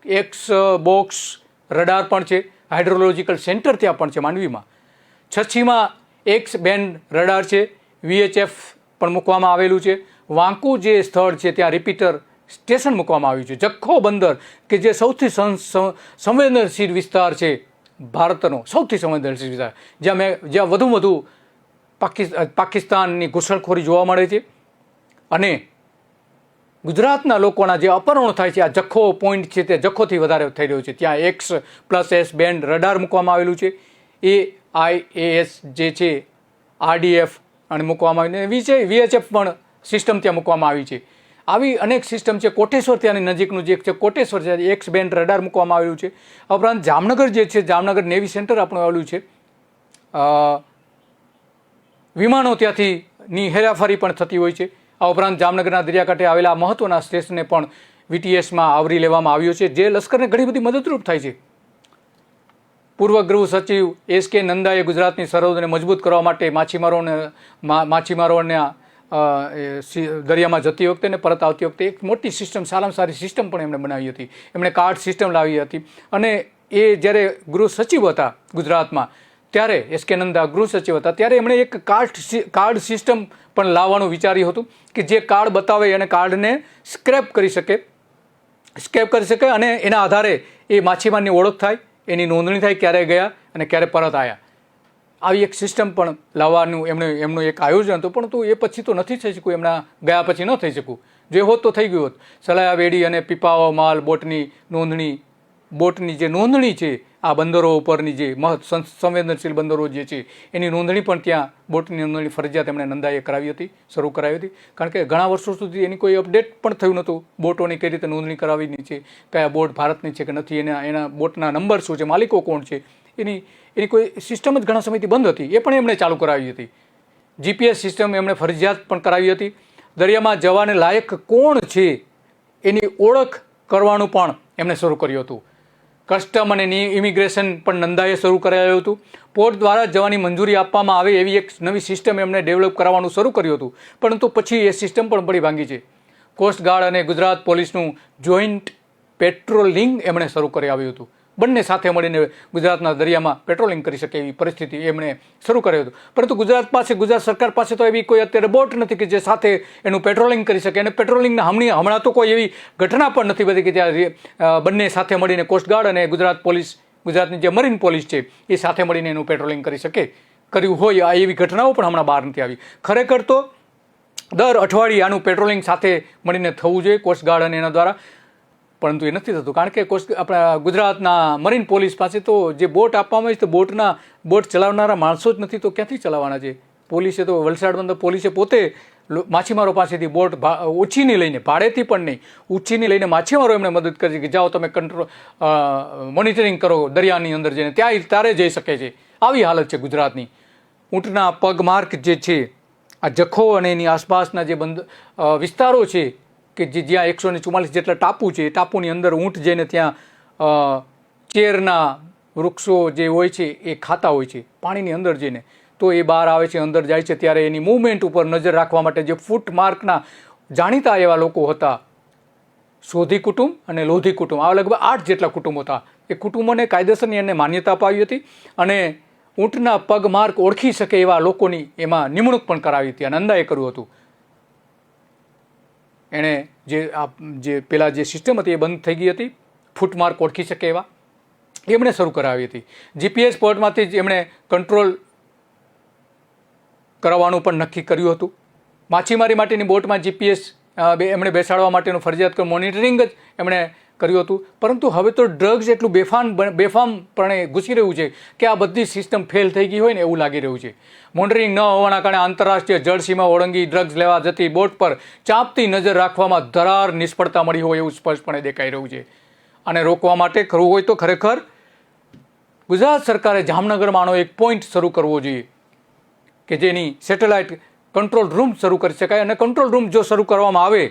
[SPEAKER 1] એક્સ બોક્સ રડાર પણ છે, હાઇડ્રોલોજિકલ સેન્ટર ત્યાં પણ છે માંડવીમાં. છછીમાં એક્સ બેન્ડ રડાર છે, VHF પણ મૂકવામાં આવેલું છે. વાંકુ જે સ્થળ છે ત્યાં રિપીટર સ્ટેશન મૂકવામાં આવ્યું છે. જખૌ બંદર કે જે સૌથી સંવેદનશીલ વિસ્તાર છે ભારતનો, સૌથી સંવેદનશીલ વિસ્તાર, જ્યાં વધુ પાકિસ્તાનની ઘૂસણખોરી જોવા મળે છે અને ગુજરાતના લોકોના જે અપહરણો થાય છે, આ જખૌ પોઈન્ટ છે તે જખૌથી વધારે થઈ રહ્યો છે. ત્યાં X+S બેન્ડ રડાર મૂકવામાં આવેલું છે. AIAS જે છે RDF અને મૂકવામાં આવી, VHF પણ સિસ્ટમ ત્યાં મૂકવામાં આવી છે. આવી અનેક સિસ્ટમ છે. કોટેશ્વર ત્યાંની નજીકનું જે છે કોટેશ્વર છે, એક્સ બેન્ડ રડાર મૂકવામાં આવેલું છે. આ ઉપરાંત જામનગર જે છે, જામનગર નેવી સેન્ટર આપણું આવેલું છે. વિમાનો ત્યાંથી હેરાફેરી પણ થતી હોય છે. આ ઉપરાંત જામનગરના દરિયાકાંઠે આવેલા મહત્ત્વના સ્ટેશનને પણ VTSમાં આવરી લેવામાં આવ્યો છે, જે લશ્કરને ઘણી બધી મદદરૂપ થાય છે. પૂર્વ ગૃહ સચિવ SK નંદાએ ગુજરાતની સરહદોને મજબૂત કરવા માટે માછીમારોને દરિયામાં જતી વખતે ને પરત આવતી વખતે એક મોટી સિસ્ટમ, સારામાં સારી સિસ્ટમ પણ એમણે બનાવી હતી. એમણે કાર્ડ સિસ્ટમ લાવી હતી અને એ જ્યારે ગૃહ સચિવ હતા ગુજરાતમાં, ત્યારે SK નંદા ગૃહ સચિવ હતા ત્યારે એમણે એક કાર્ડ સિસ્ટમ પણ લાવવાનું વિચાર્યું હતું કે જે કાર્ડ બતાવે અને કાર્ડને સ્ક્રેપ કરી શકે અને એના આધારે એ માછીમારની ઓળખ થાય, એની નોંધણી થાય ક્યારે ગયા અને ક્યારે પરત આવ્યા. આવી એક સિસ્ટમ પણ લાવવાનું એમનું એક આયોજન હતું, પરંતુ એ પછી તો નથી થઈ શક્યું, એમના ગયા પછી ન થઈ શકું. જે હોત તો થઈ ગયું હોત. સલાયા વેડી અને પીપાવા માલ બોટની જે નોંધણી છે, આ બંદરો ઉપરની જે સંવેદનશીલ બંદરો જે છે એની નોંધણી પણ ત્યાં બોટની નોંધણી ફરજિયાત એમણે નંદાએ શરૂ કરાવી હતી. કારણ કે ઘણા વર્ષો સુધી એની કોઈ અપડેટ પણ થયું નહોતું. બોટોની કઈ રીતે નોંધણી કરાવીની છે, કયા બોટ ભારતની છે કે નથી, એના બોટના નંબર શું છે, માલિકો કોણ છે, એની કોઈ સિસ્ટમ જ ઘણા સમયથી બંધ હતી. એ પણ એમણે ચાલુ કરાવી હતી. GPS સિસ્ટમ એમણે ફરજિયાત પણ કરાવી હતી. દરિયામાં જવાને લાયક કોણ છે એની ઓળખ કરવાનું પણ એમણે શરૂ કર્યું હતું. કસ્ટમ અને ઇમિગ્રેશન પણ નંદાએ શરૂ કરાયું હતું. પોર્ટ દ્વારા જવાની મંજૂરી આપવામાં આવે એવી એક નવી સિસ્ટમ એમણે ડેવલપ કરવાનું શરૂ કર્યું હતું, પરંતુ પછી એ સિસ્ટમ પણ પડી ભાંગી છે. કોસ્ટગાર્ડ અને ગુજરાત પોલીસનું જોઈન્ટ પેટ્રોલિંગ એમણે શરૂ કરી આવ્યું હતું. બંને સાથે મળીને ગુજરાતના દરિયામાં પેટ્રોલિંગ કરી શકે એવી પરિસ્થિતિ એમણે શરૂ કર્યું હતું. પરંતુ ગુજરાત સરકાર પાસે તો એવી કોઈ અત્યારે બોટ નથી કે જે સાથે એનું પેટ્રોલિંગ કરી શકે. અને પેટ્રોલિંગના હમણાં તો કોઈ એવી ઘટના પણ નથી બધી કે ત્યાં બંને સાથે મળીને કોસ્ટગાર્ડ અને ગુજરાતની જે મરીન પોલીસ છે એ સાથે મળીને એનું પેટ્રોલિંગ કરી શકે. કર્યું હોય એવી ઘટનાઓ પણ હમણાં બહાર નથી આવી. ખરેખર તો દર અઠવાડિયે આનું પેટ્રોલિંગ સાથે મળીને થવું જોઈએ કોસ્ટગાર્ડ અને એના દ્વારા, પરંતુ એ નથી થતું. કારણ કે આપણા ગુજરાતના મરીન પોલીસ પાસે તો જે બોટ આપવામાં આવી છે તો બોટ ચલાવનારા માણસો જ નથી, તો ક્યાંથી ચલાવવાના છે? પોલીસે તો વલસાડ બંદર પોલીસે પોતે માછીમારો પાસેથી બોટ ઓછીની લઈને, ભાડેથી પણ નહીં, ઓછીની લઈને માછીમારો એમણે મદદ કરી કે જાઓ તમે મોનિટરિંગ કરો દરિયાની અંદર જઈને, ત્યારે જઈ શકે છે. આવી હાલત છે ગુજરાતની. ઊંટના પગમાર્ક જે છે, આ જખો અને એની આસપાસના જે વિસ્તારો છે કે જ્યાં 144 જેટલા ટાપુ છે, એ ટાપુની અંદર ઊંટ જઈને ત્યાં ચેરના વૃક્ષો જે હોય છે એ ખાતા હોય છે પાણીની અંદર જઈને. તો એ બહાર આવે છે, અંદર જાય છે, ત્યારે એની મૂવમેન્ટ ઉપર નજર રાખવા માટે જે ફૂટમાર્કના જાણીતા એવા લોકો હતા, સોધી કુટુંબ અને લોધી કુટુંબ, આ લગભગ 8 જેટલા કુટુંબ હતા. એ કુટુંબોને કાયદેસરની એને માન્યતા અપાવી હતી અને ઊંટના પગમાર્ક ઓળખી શકે એવા લોકોની એમાં નિમણૂક પણ કરાવી હતી. અને નંદાએ કર્યું હતું. એણે જે પેલા જે સિસ્ટમ હતી એ બંધ થઈ ગઈ હતી. ફૂટમાર્ક ઓળખી શકે એવા એમણે શરૂ કરાવી હતી. GPS પોર્ટમાંથી જ એમણે કંટ્રોલ કરાવવાનું પણ નક્કી કર્યું હતું. માછીમારી માટેની બોટમાં GPS એમણે બેસાડવા માટેનું ફરજિયાત મોનિટરિંગ જ એમણે કર્યું હતું. પરંતુ હવે તો ડ્રગ્સ એટલું બેફામપણે ઘૂસી રહ્યું છે કે આ બધી સિસ્ટમ ફેલ થઈ ગઈ હોય ને એવું લાગી રહ્યું છે. મોનિટરિંગ ન હોવાના કારણે આંતરરાષ્ટ્રીય જળસીમા ઓળંગી ડ્રગ્સ લેવા જતી બોટ પર ચાંપતી નજર રાખવામાં ધરાર નિષ્ફળતા મળી હોય એવું સ્પષ્ટપણે દેખાઈ રહ્યું છે. આને રોકવા માટે કરવું હોય તો ખરેખર ગુજરાત સરકારે જામનગરમાં આનો એક પોઈન્ટ શરૂ કરવો જોઈએ કે જેની સેટેલાઇટ કંટ્રોલ રૂમ શરૂ કરી શકાય. અને કંટ્રોલ રૂમ જો શરૂ કરવામાં આવે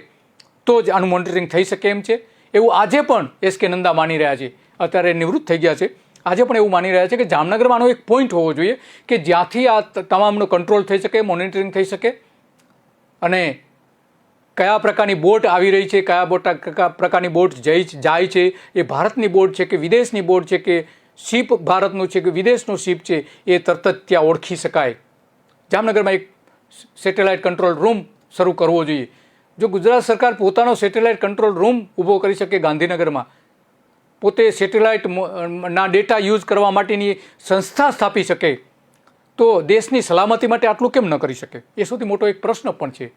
[SPEAKER 1] તો જ આનું મોનિટરિંગ થઈ શકે એમ છે. એવું આજે પણ SK નંદા માની રહ્યા છે. અત્યારે નિવૃત્ત થઈ ગયા છે. આજે પણ એવું માની રહ્યા છે કે જામનગરમાં આનો એક પોઈન્ટ હોવો જોઈએ કે જ્યાંથી આ તમામનો કંટ્રોલ થઈ શકે, મોનિટરિંગ થઈ શકે અને કયા પ્રકારની બોટ આવી રહી છે, કયા પ્રકારની બોટ જાય છે, એ ભારતની બોટ છે કે વિદેશની બોટ છે કે શિપ ભારતનું છે કે વિદેશનું શિપ છે, એ તરત જ ત્યાં ઓળખી શકાય. જામનગરમાં એક સેટેલાઇટ કંટ્રોલ રૂમ શરૂ કરવો જોઈએ. જો ગુજરાત સરકાર પોતાનો સેટેલાઇટ કંટ્રોલ રૂમ ઊભો કરી શકે ગાંધીનગરમાં, પોતે સેટેલાઇટના ડેટા યુઝ કરવા માટેની સંસ્થા સ્થાપી શકે, તો દેશની સલામતી માટે આટલું કેમ ન કરી શકે? એ સૌથી મોટો એક પ્રશ્ન પણ છે.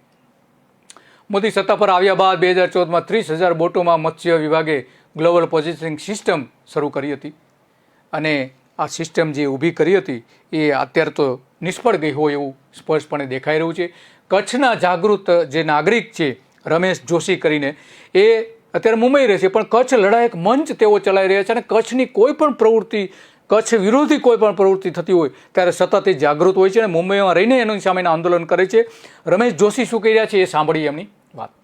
[SPEAKER 1] મોદી સત્તા પર આવ્યા બાદ 2014માં 30,000 બોટોમાં મત્સ્ય વિભાગે ગ્લોબલ પોઝિશનિંગ સિસ્ટમ શરૂ કરી હતી. અને આ સિસ્ટમ જે ઊભી કરી હતી એ અત્યારે તો નિષ્ફળ ગઈ હોય એવું સ્પષ્ટપણે દેખાઈ રહ્યું છે. કચ્છના જાગૃત જે નાગરિક છે રમેશ જોશી કરીને, એ અત્યારે મુંબઈ રહે છે, પણ કચ્છ લડાયક મંચ તેઓ ચલાવી રહ્યા છે. અને કચ્છની કોઈ પણ પ્રવૃત્તિ, કચ્છ વિરોધી કોઈ પણ પ્રવૃત્તિ થતી હોય ત્યારે સતત એ જાગૃત હોય છે અને મુંબઈમાં રહીને એની સામેના આંદોલન કરે છે. રમેશ જોશી શું કહી રહ્યા છે એ સાંભળીએ એમની વાત.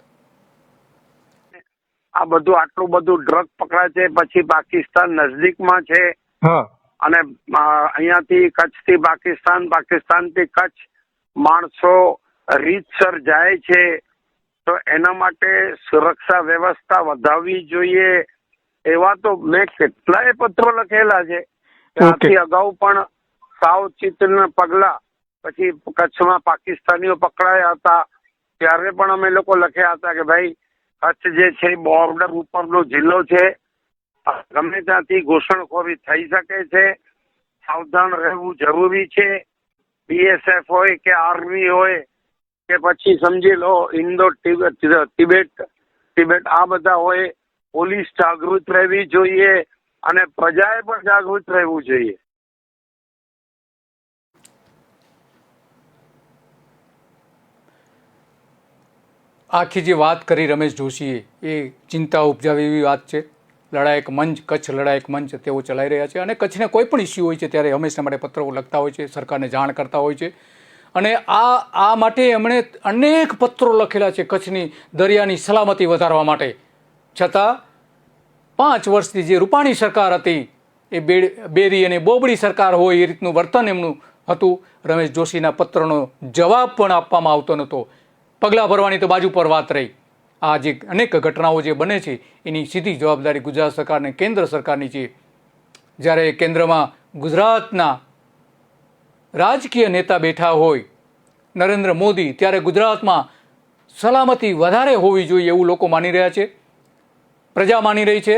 [SPEAKER 3] આ બધું આટલું બધું ડ્રગ પકડાય છે, પછી પાકિસ્તાન નજદીકમાં છે અને અહીંયાથી કચ્છથી પાકિસ્તાનથી કચ્છ માણસો રીતસર જાય છે, તો એના માટે સુરક્ષા વ્યવસ્થા વધારવી જોઈએ. એવા તો મેં કેટલાય પત્રો લખેલા છે. ત્યાંથી અગાઉ પણ સાવચેતીના પગલા, પછી કચ્છમાં પાકિસ્તાનીઓ પકડાયા હતા ત્યારે પણ અમે લોકો લખ્યા હતા કે ભાઈ કચ્છ જે છે બોર્ડર ઉપરનો જિલ્લો છે, ગમે ત્યાંથી ઘૂસણખોરી થઈ શકે છે, સાવધાન રહેવું જરૂરી છે. BSF હોય કે આર્મી હોય કે પછી સમજી લો ઇન્ડો તિબેટ આ બધા હોય, પોલીસ જાગૃત રહેવી જોઈએ અને પ્રજાએ પણ જાગૃત રહેવું જોઈએ.
[SPEAKER 1] આખી જે વાત કરી રમેશ જોશીએ એ ચિંતા ઉપજાવે એવી વાત છે. લડાયક મંચ, કચ્છ લડાયક મંચ તેઓ ચલાવી રહ્યા છે અને કચ્છને કોઈ પણ ઇસ્યુ હોય છે ત્યારે હંમેશા માટે પત્રો લખતા હોય છે, સરકારને જાણ કરતા હોય છે. અને આ માટે એમણે અનેક પત્રો લખેલા છે કચ્છની દરિયાની સલામતી વધારવા માટે. છતાં 5 વર્ષથી જે રૂપાણી સરકાર હતી એ બેરી અને બોબડી સરકાર હોય એ રીતનું વર્તન એમનું હતું. રમેશ જોશીના પત્રનો જવાબ પણ આપવામાં આવતો નહોતો. પગલાં ભરવાની તો બાજુ પર વાત રહી. આ જે અનેક ઘટનાઓ જે બને છે એની સીધી જવાબદારી ગુજરાત સરકારને, કેન્દ્ર સરકારની છે. જ્યારે કેન્દ્રમાં ગુજરાતના રાજકીય નેતા બેઠા હોય નરેન્દ્ર મોદી, ત્યારે ગુજરાતમાં સલામતી વધારે હોવી જોઈએ એવું લોકો માની રહ્યા છે, પ્રજા માની રહી છે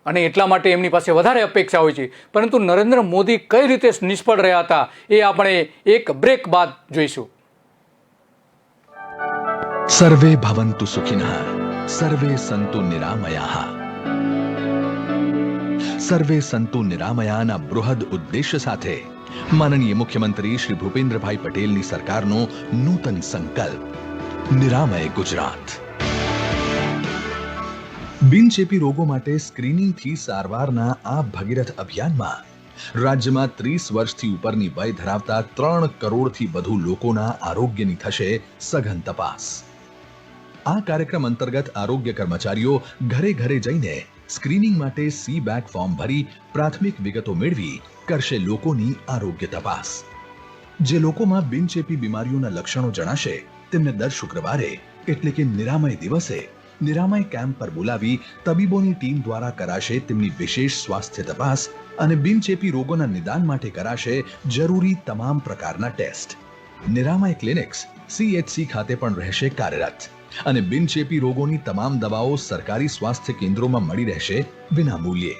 [SPEAKER 1] અને એટલા માટે એમની પાસે વધારે અપેક્ષા હોય છે. પરંતુ નરેન્દ્ર મોદી કઈ રીતે નિષ્ફળ રહ્યા હતા એ આપણે એક બ્રેક બાદ જોઈશું.
[SPEAKER 4] સર્વે ભવન્તુ સુખિનઃ, સર્વે સંતુ નિરામયાઃ. સર્વે સંતુ નિરામયાના બૃહદ ઉદ્દેશ્ય સાથે માનનીય મુખ્યમંત્રી શ્રી ભૂપેન્દ્રભાઈ પટેલની સરકારનો નૂતન સંકલ્પ નિરામય ગુજરાત. બિનચેપી રોગો માટે સ્ક્રીનિંગથી સારવારના આ ભગીરથ અભિયાનમાં રાજ્યમાં 30 વર્ષથી ઉપરની વય ધરાવતા 3 કરોડથી વધુ લોકોના આરોગ્યની થશે સઘન તપાસ. આ કાર્યક્રમ અંતર્ગત આરોગ્ય કર્મચારીઓ ઘરે ઘરે જઈને સ્ક્રીનિંગ માટે C-બેક ફોર્મ ભરી પ્રાથમિક વિગતો મેળવી કરશે લોકોની આરોગ્ય તપાસ. જે લોકોમાં બિનચેપી બીમારીઓના લક્ષણો જણાશે તેમને દર શુક્રવારે એટલે કે નિરામય દિવસે નિરામય કેમ્પ પર બોલાવી તબીબોની ટીમ દ્વારા કરાશે તેમની વિશેષ સ્વાસ્થ્ય તપાસ અને બિનચેપી રોગોના નિદાન માટે કરાશે જરૂરી તમામ પ્રકારના ટેસ્ટ. નિરામય ક્લિનિક્સ CHC ખાતે પણ રહેશે કાર્યરત અને બિનચેપી રોગોની તમામ દવાઓ સરકારી સ્વાસ્થ્ય કેન્દ્રોમાં મળી રહેશે વિનામૂલ્યે.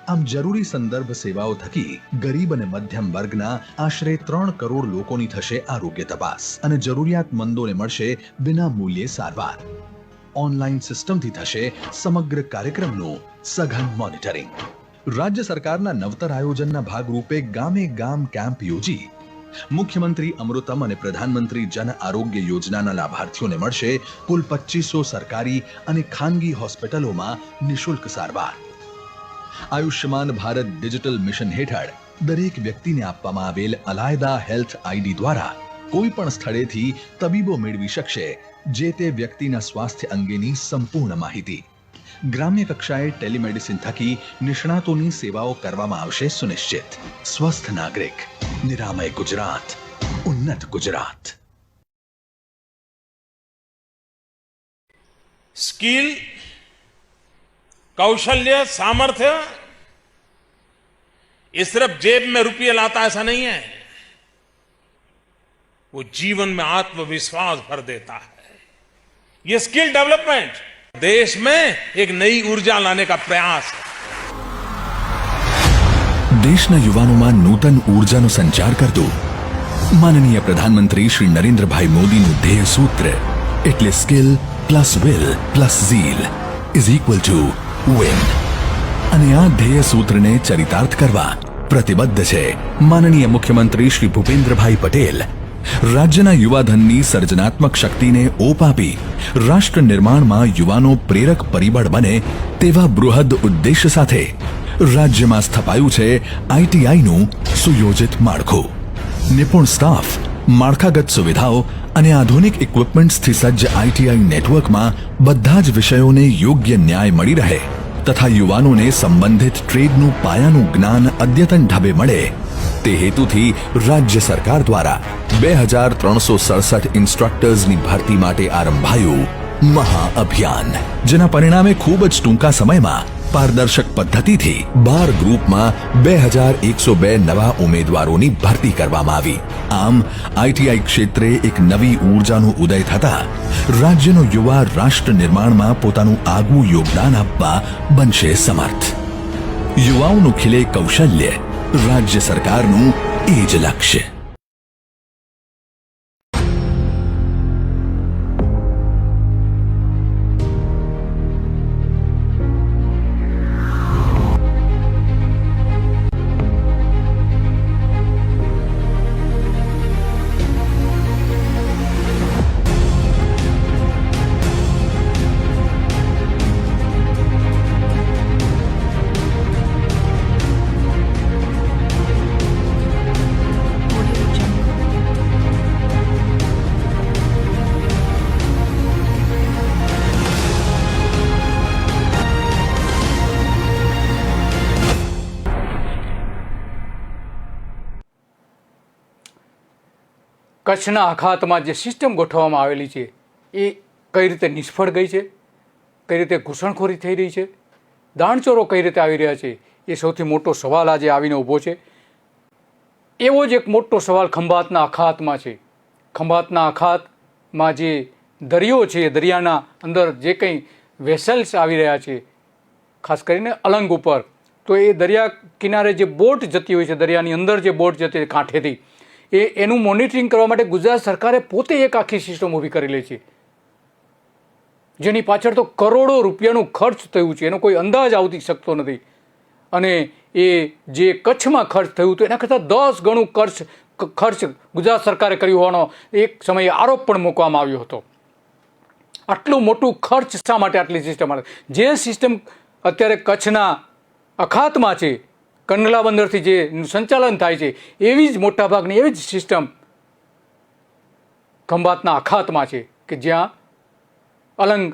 [SPEAKER 4] આમ જરૂરી સંદર્ભ સેવાઓ થકી ગરીબ અને મધ્યમ વર્ગના આશરે 3 કરોડ લોકોની થશે આરોગ્ય તપાસ અને જરૂરિયાતમંદોને મળશે વિનામૂલ્યે સારવાર. ઓનલાઈન સિસ્ટમથી થશે સમગ્ર કાર્યક્રમનું સઘન મોનિટરિંગ. રાજ્ય સરકારના નવતર આયોજનના ભાગરૂપે ગામે ગામ કેમ્પ યોજી મુખ્યમંત્રી અમૃતમ અને પ્રધાનમંત્રી જન આરોગ્ય યોજનાના લાભાર્થીઓને મળશે કુલ 2500 સરકારી અને ખાનગી હોસ્પિટલોમાં નિઃશુલ્ક સારવાર. આયુષ્યમાન ભારત ડિજિટલ મિશન હેઠળ દરેક વ્યક્તિને આપવામાં આવેલ અલાયદા હેલ્થ ID દ્વારા કોઈ પણ સ્થળેથી તબીબો મેળવી શકશે જે તે વ્યક્તિના સ્વાસ્થ્ય અંગેની સંપૂર્ણ માહિતી. ગ્રામ્ય કક્ષાએ ટેલિમેડિસિન થકી નિષ્ણાતોની સેવાઓ કરવામાં આવશે સુનિશ્ચિત. સ્વસ્થ નાગરિક, નિરામય ગુજરાત, ઉન્નત ગુજરાત.
[SPEAKER 5] स्किल, कौशल्य, सामर्थ्य ये सिर्फ जेब में रुपये लाता ऐसा नहीं है, वो जीवन में आत्मविश्वास भर देता है. ये स्किल डेवलपमेंट देश में एक नई ऊर्जा लाने का प्रयास है.
[SPEAKER 4] દેશના યુવાનોમાં નૂતન ઊર્જાનો સંચાર કરતું માનનીય પ્રધાનમંત્રી શ્રી નરેન્દ્રભાઈ મોદીનું ધ્યેય સૂત્ર એટલે skill plus will plus Jheel is equal to win. અને આ ધ્યેય સૂત્રને ચરિતાર્થ કરવા પ્રતિબદ્ધ છે માનનીય મુખ્યમંત્રી શ્રી ભૂપેન્દ્રભાઈ પટેલ. રાજ્યના યુવાધનની સર્જનાત્મક શક્તિને ઓપ આપી રાષ્ટ્ર નિર્માણમાં યુવાનો પ્રેરક પરિબળ બને તેવા બૃહદ ઉદ્દેશ્ય સાથે રાજ્યમાં સ્થપાયું છે ITIનું સુયોજિત માળખું. નિપુણ સ્ટાફ, માળખાગત સુવિધાઓ અને આધુનિક ઇક્વિપમેન્ટ્સથી સજ્જ ITI નેટવર્કમાં બધા જ વિષયોને યોગ્ય ન્યાય મળી રહે તથા યુવાનોને સંબંધિત ટ્રેડનું પાયાનું જ્ઞાન અદ્યતન ઢબે મળે તે હેતુથી રાજ્ય સરકાર દ્વારા 2367 ઇન્સ્ટ્રક્ટર્સની ભરતી માટે આરંભાયું મહાઅભિયાન, જેના પરિણામે ખૂબ જ ટૂંકા સમયમાં પારદર્શક પદ્ધતિથી 12 ગ્રુપમાં 2102 નવા ઉમેદવારોની ભરતી કરવામાં આવી. આમ આઈટીઆઈ ક્ષેત્રે એક નવી ઊર્જાનો ઉદય થતા રાજ્યનો યુવા રાષ્ટ્ર નિર્માણમાં પોતાનું આગવું યોગદાન આપવા બનશે સમર્થ. યુવાઓનું ખીલે કૌશલ્ય, રાજ્ય સરકારનું એ જ લક્ષ્ય.
[SPEAKER 1] કચ્છના અખાતમાં જે સિસ્ટમ ગોઠવવામાં આવેલી છે એ કઈ રીતે નિષ્ફળ ગઈ છે, કઈ રીતે ઘૂસણખોરી થઈ રહી છે, દાણચોરો કઈ રીતે આવી રહ્યા છે, એ સૌથી મોટો સવાલ આજે આવીને ઊભો છે. એવો જ એક મોટો સવાલ ખંભાતના અખાતમાં છે. ખંભાતના અખાતમાં જે દરિયો છે, દરિયાના અંદર જે કંઈ વેસલ્સ આવી રહ્યા છે, ખાસ કરીને અલંગ ઉપર, તો એ દરિયા કિનારે જે બોટ જતી હોય છે, દરિયાની અંદર જે બોટ જતી હોય કાંઠેથી, એનું મોનિટરિંગ કરવા માટે ગુજરાત સરકારે પોતે એક આખી સિસ્ટમ ઊભી કરેલી છે, જેની પાછળ તો કરોડો રૂપિયાનું ખર્ચ થયું છે, એનો કોઈ અંદાજ આવતી શકતો નથી. અને એ જે કચ્છમાં ખર્ચ થયું હતું એના કરતાં 10 ગણું ખર્ચ ગુજરાત સરકારે કર્યો હોવાનો એક સમયે આરોપ પણ મૂકવામાં આવ્યો હતો. આટલું મોટું ખર્ચ શા માટે આટલી સિસ્ટમ? જે સિસ્ટમ અત્યારે કચ્છના અખાતમાં છે, કંડલા બંદરથી જે સંચાલન થાય છે, એવી જ મોટાભાગની એવી જ સિસ્ટમ ખંભાતના અખાતમાં છે કે જ્યાં અલંગ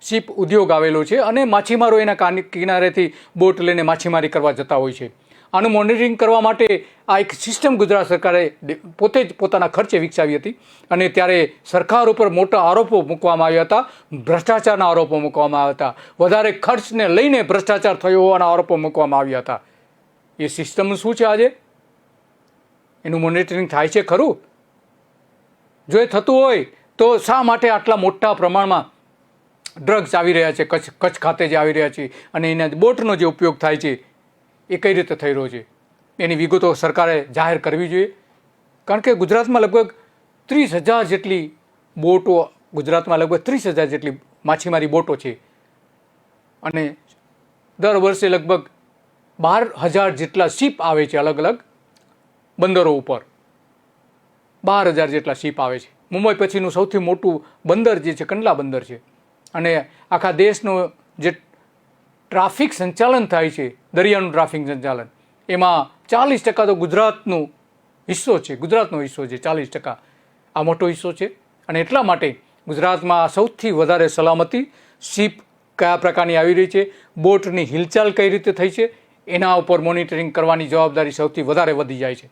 [SPEAKER 1] શિપ ઉદ્યોગ આવેલો છે અને માછીમારો એના કિનારેથી બોટ લઈને માછીમારી કરવા જતા હોય છે. આનું મોનિટરિંગ કરવા માટે આ એક સિસ્ટમ ગુજરાત સરકારે પોતે જ પોતાના ખર્ચે વિકસાવી હતી અને ત્યારે સરકાર ઉપર મોટા આરોપો મૂકવામાં આવ્યા હતા, ભ્રષ્ટાચારના આરોપો મૂકવામાં આવ્યા હતા, વધારે ખર્ચને લઈને ભ્રષ્ટાચાર થયો હોવાના આરોપો મૂકવામાં આવ્યા હતા. એ સિસ્ટમનું શું છે આજે? એનું મોનિટરિંગ થાય છે ખરું? જો એ થતું હોય તો શા માટે આટલા મોટા પ્રમાણમાં ડ્રગ્સ આવી રહ્યા છે, કચ્છ ખાતે જે આવી રહ્યા છે અને એના બોટનો જે ઉપયોગ થાય છે એ કઈ રીતે થઈ રહ્યો છે? એની વિગતો સરકારે જાહેર કરવી જોઈએ. કારણ કે ગુજરાતમાં લગભગ 30,000 જેટલી બોટો, ગુજરાતમાં લગભગ 30,000 જેટલી માછીમારી બોટો છે અને દર વર્ષે લગભગ 12,000 જેટલા શિપ આવે છે અલગ અલગ બંદરો ઉપર. 12,000 જેટલા શિપ આવે છે. મુંબઈ પછીનું સૌથી મોટું બંદર જે છે કંડલા બંદર છે અને આખા દેશનું જે ટ્રાફિક સંચાલન થાય છે, દરિયાનું ટ્રાફિક સંચાલન, એમાં 40% તો ગુજરાતનો હિસ્સો છે. 40%. આ મોટો હિસ્સો છે અને એટલા માટે ગુજરાતમાં સૌથી વધારે સલામતી, શિપ કયા પ્રકારની આવી રહી છે, બોટની હિલચાલ કઈ રીતે થઈ છે, એના ઉપર મોનિટરિંગ કરવાની જવાબદારી સૌથી વધારે વધી જાય છે.